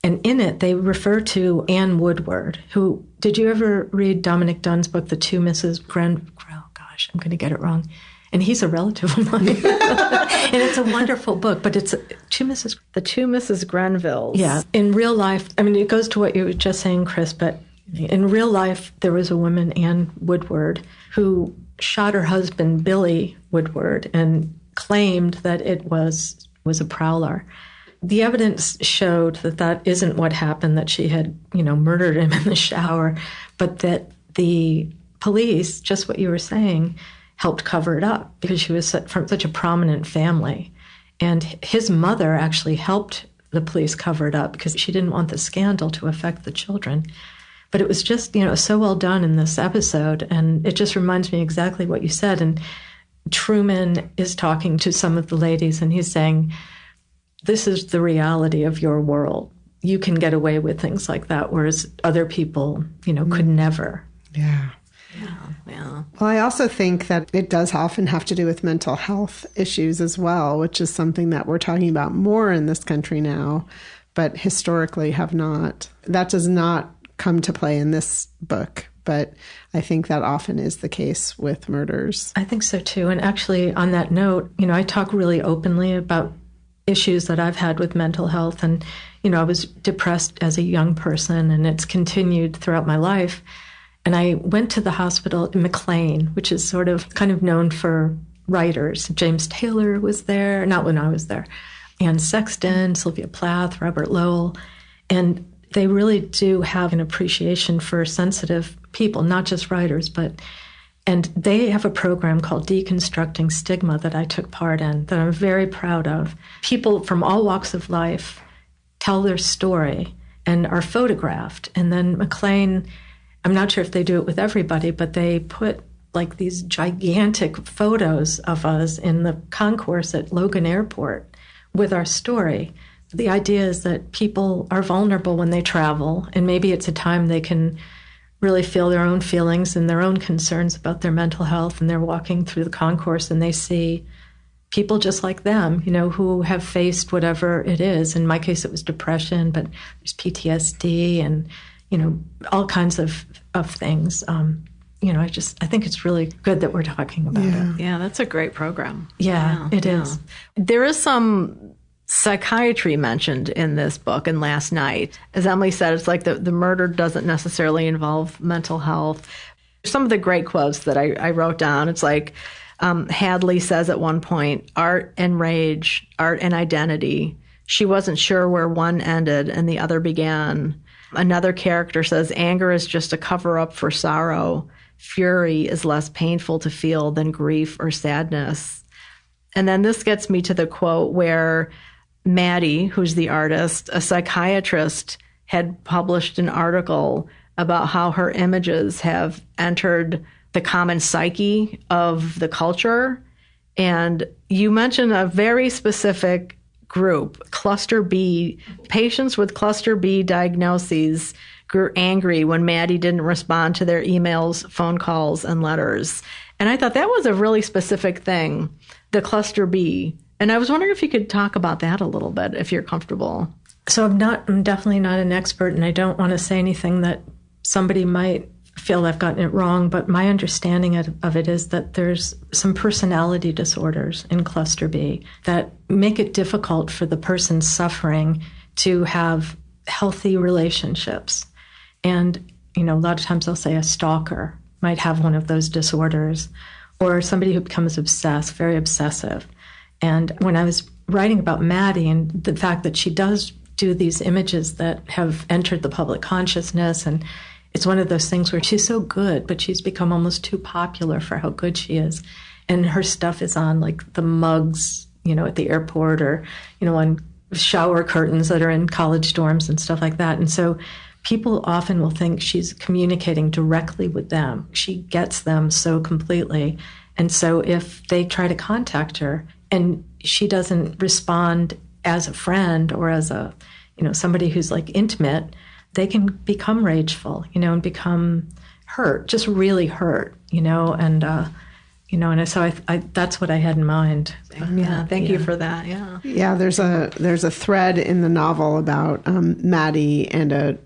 and in it they refer to Anne Woodward, who, did you ever read Dominic Dunn's book, The Two Mrs. Oh gosh, I'm going to get it wrong. And he's a relative of mine. And it's a wonderful book, but it's The Two Mrs. Grenvilles. Yeah. In real life, I mean, it goes to what you were just saying, Chris, but in real life, there was a woman, Anne Woodward, who shot her husband, Billy Woodward, and claimed that it was a prowler. The evidence showed that that isn't what happened, that she had, murdered him in the shower, but that the police, just what you were saying, helped cover it up because she was from such a prominent family. And his mother actually helped the police cover it up because she didn't want the scandal to affect the children. But it was just, so well done in this episode. And it just reminds me exactly what you said. And Truman is talking to some of the ladies and he's saying, this is the reality of your world. You can get away with things like that, whereas other people, could never. Yeah. Yeah. Well, I also think that it does often have to do with mental health issues as well, which is something that we're talking about more in this country now, but historically have not. That does not come to play in this book, but I think that often is the case with murders. I think so too. And actually, on that note, I talk really openly about issues that I've had with mental health. And, I was depressed as a young person, and it's continued throughout my life. And I went to the hospital in McLean, which is sort of kind of known for writers. James Taylor was there, not when I was there. Anne Sexton, Sylvia Plath, Robert Lowell. And they really do have an appreciation for sensitive people, not just writers, and they have a program called Deconstructing Stigma that I took part in that I'm very proud of. People from all walks of life tell their story and are photographed. And then McLean, I'm not sure if they do it with everybody, but they put like these gigantic photos of us in the concourse at Logan Airport with our story. The idea is that people are vulnerable when they travel, and maybe it's a time they can really feel their own feelings and their own concerns about their mental health, and they're walking through the concourse and they see people just like them, who have faced whatever it is. In my case, it was depression, but there's PTSD and, all kinds of things. I think it's really good that we're talking about it. Yeah, that's a great program. Yeah, it is. There is some psychiatry mentioned in this book and Last Night. As Emily said, it's like the murder doesn't necessarily involve mental health. Some of the great quotes that I wrote down, it's like Hadley says at one point, art and rage, art and identity. She wasn't sure where one ended and the other began. Another character says, anger is just a cover-up for sorrow. Fury is less painful to feel than grief or sadness. And then this gets me to the quote where Maddie, who's the artist, a psychiatrist, had published an article about how her images have entered the common psyche of the culture. And you mentioned a very specific group, cluster B. Patients with cluster B diagnoses grew angry when Maddie didn't respond to their emails, phone calls, and letters. And I thought that was a really specific thing, the cluster B. And I was wondering if you could talk about that a little bit, if you're comfortable. So I'm definitely not an expert, and I don't want to say anything that somebody might feel I've gotten it wrong, but my understanding of it is that there's some personality disorders in cluster B that make it difficult for the person suffering to have healthy relationships. And, a lot of times they'll say a stalker might have one of those disorders, or somebody who becomes obsessed, very obsessive. And when I was writing about Maddie and the fact that she does do these images that have entered the public consciousness, and it's one of those things where she's so good, but she's become almost too popular for how good she is. And her stuff is on like the mugs, at the airport, or, on shower curtains that are in college dorms and stuff like that. And so people often will think she's communicating directly with them. She gets them so completely. And so if they try to contact her and she doesn't respond as a friend or as a, somebody who's like intimate, they can become rageful, and become hurt, just really hurt, and so I that's what I had in mind. Yeah, thank you for that. Yeah. Yeah, there's a thread in the novel about Maddie and a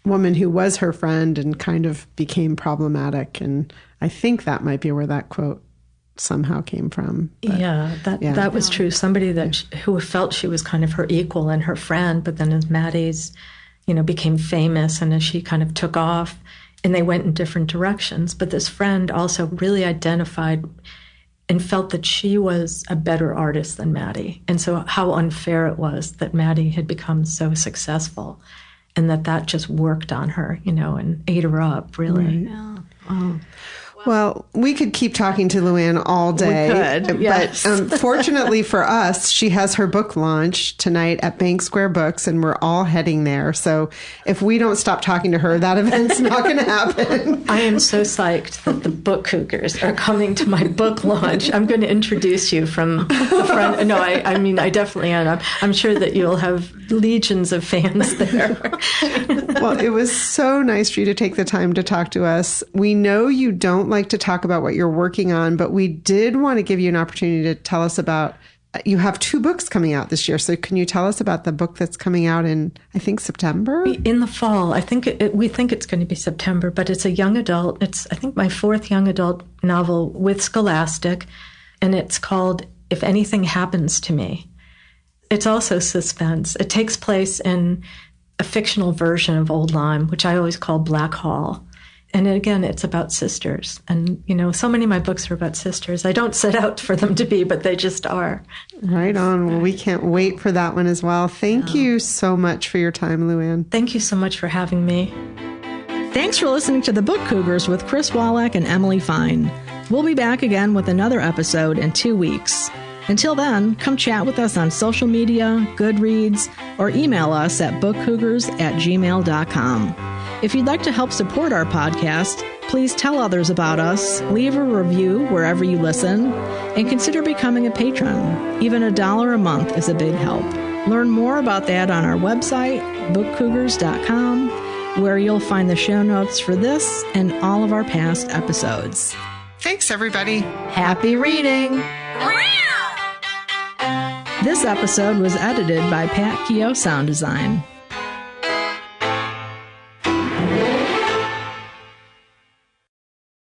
woman who was her friend and kind of became problematic, and I think that might be where that quote somehow came from. But, that was true. Somebody who felt she was kind of her equal and her friend, but then as Maddie's became famous and as she kind of took off and they went in different directions. But this friend also really identified and felt that she was a better artist than Maddie. And so how unfair it was that Maddie had become so successful and that just worked on her, and ate her up, really. Right. Yeah. Wow. Well, we could keep talking to LUANNE all day. We could, yes. But fortunately for us, she has her book launch tonight at Bank Square Books, and we're all heading there. So if we don't stop talking to her, that event's not going to happen. I am so psyched that the book Cougars are coming to my book launch. I'm going to introduce you from the front. No, I mean, I definitely am. I'm sure that you'll have legions of fans there. Well, it was so nice for you to take the time to talk to us. We know you don't like to talk about what you're working on, but we did want to give you an opportunity to tell us about, you have 2 books coming out this year. So can you tell us about the book that's coming out in, I think, September? In the fall. I think we think it's going to be September, but it's a young adult. It's, I think, my 4th young adult novel with Scholastic, and it's called If Anything Happens to Me. It's also suspense. It takes place in a fictional version of Old Lyme, which I always call Black Hall. And again, it's about sisters. And, so many of my books are about sisters. I don't set out for them to be, but they just are. Right on. Well, we can't wait for that one as well. Thank you so much for your time, LUANNE. Thank you so much for having me. Thanks for listening to The Book Cougars with Chris Wallach and Emily Fine. We'll be back again with another episode in 2 weeks. Until then, come chat with us on social media, Goodreads, or email us at bookcougars@gmail.com. If you'd like to help support our podcast, please tell others about us, leave a review wherever you listen, and consider becoming a patron. Even $1 a month is a big help. Learn more about that on our website, bookcougars.com, where you'll find the show notes for this and all of our past episodes. Thanks, everybody. Happy reading! This episode was edited by Pat Keogh Sound Design.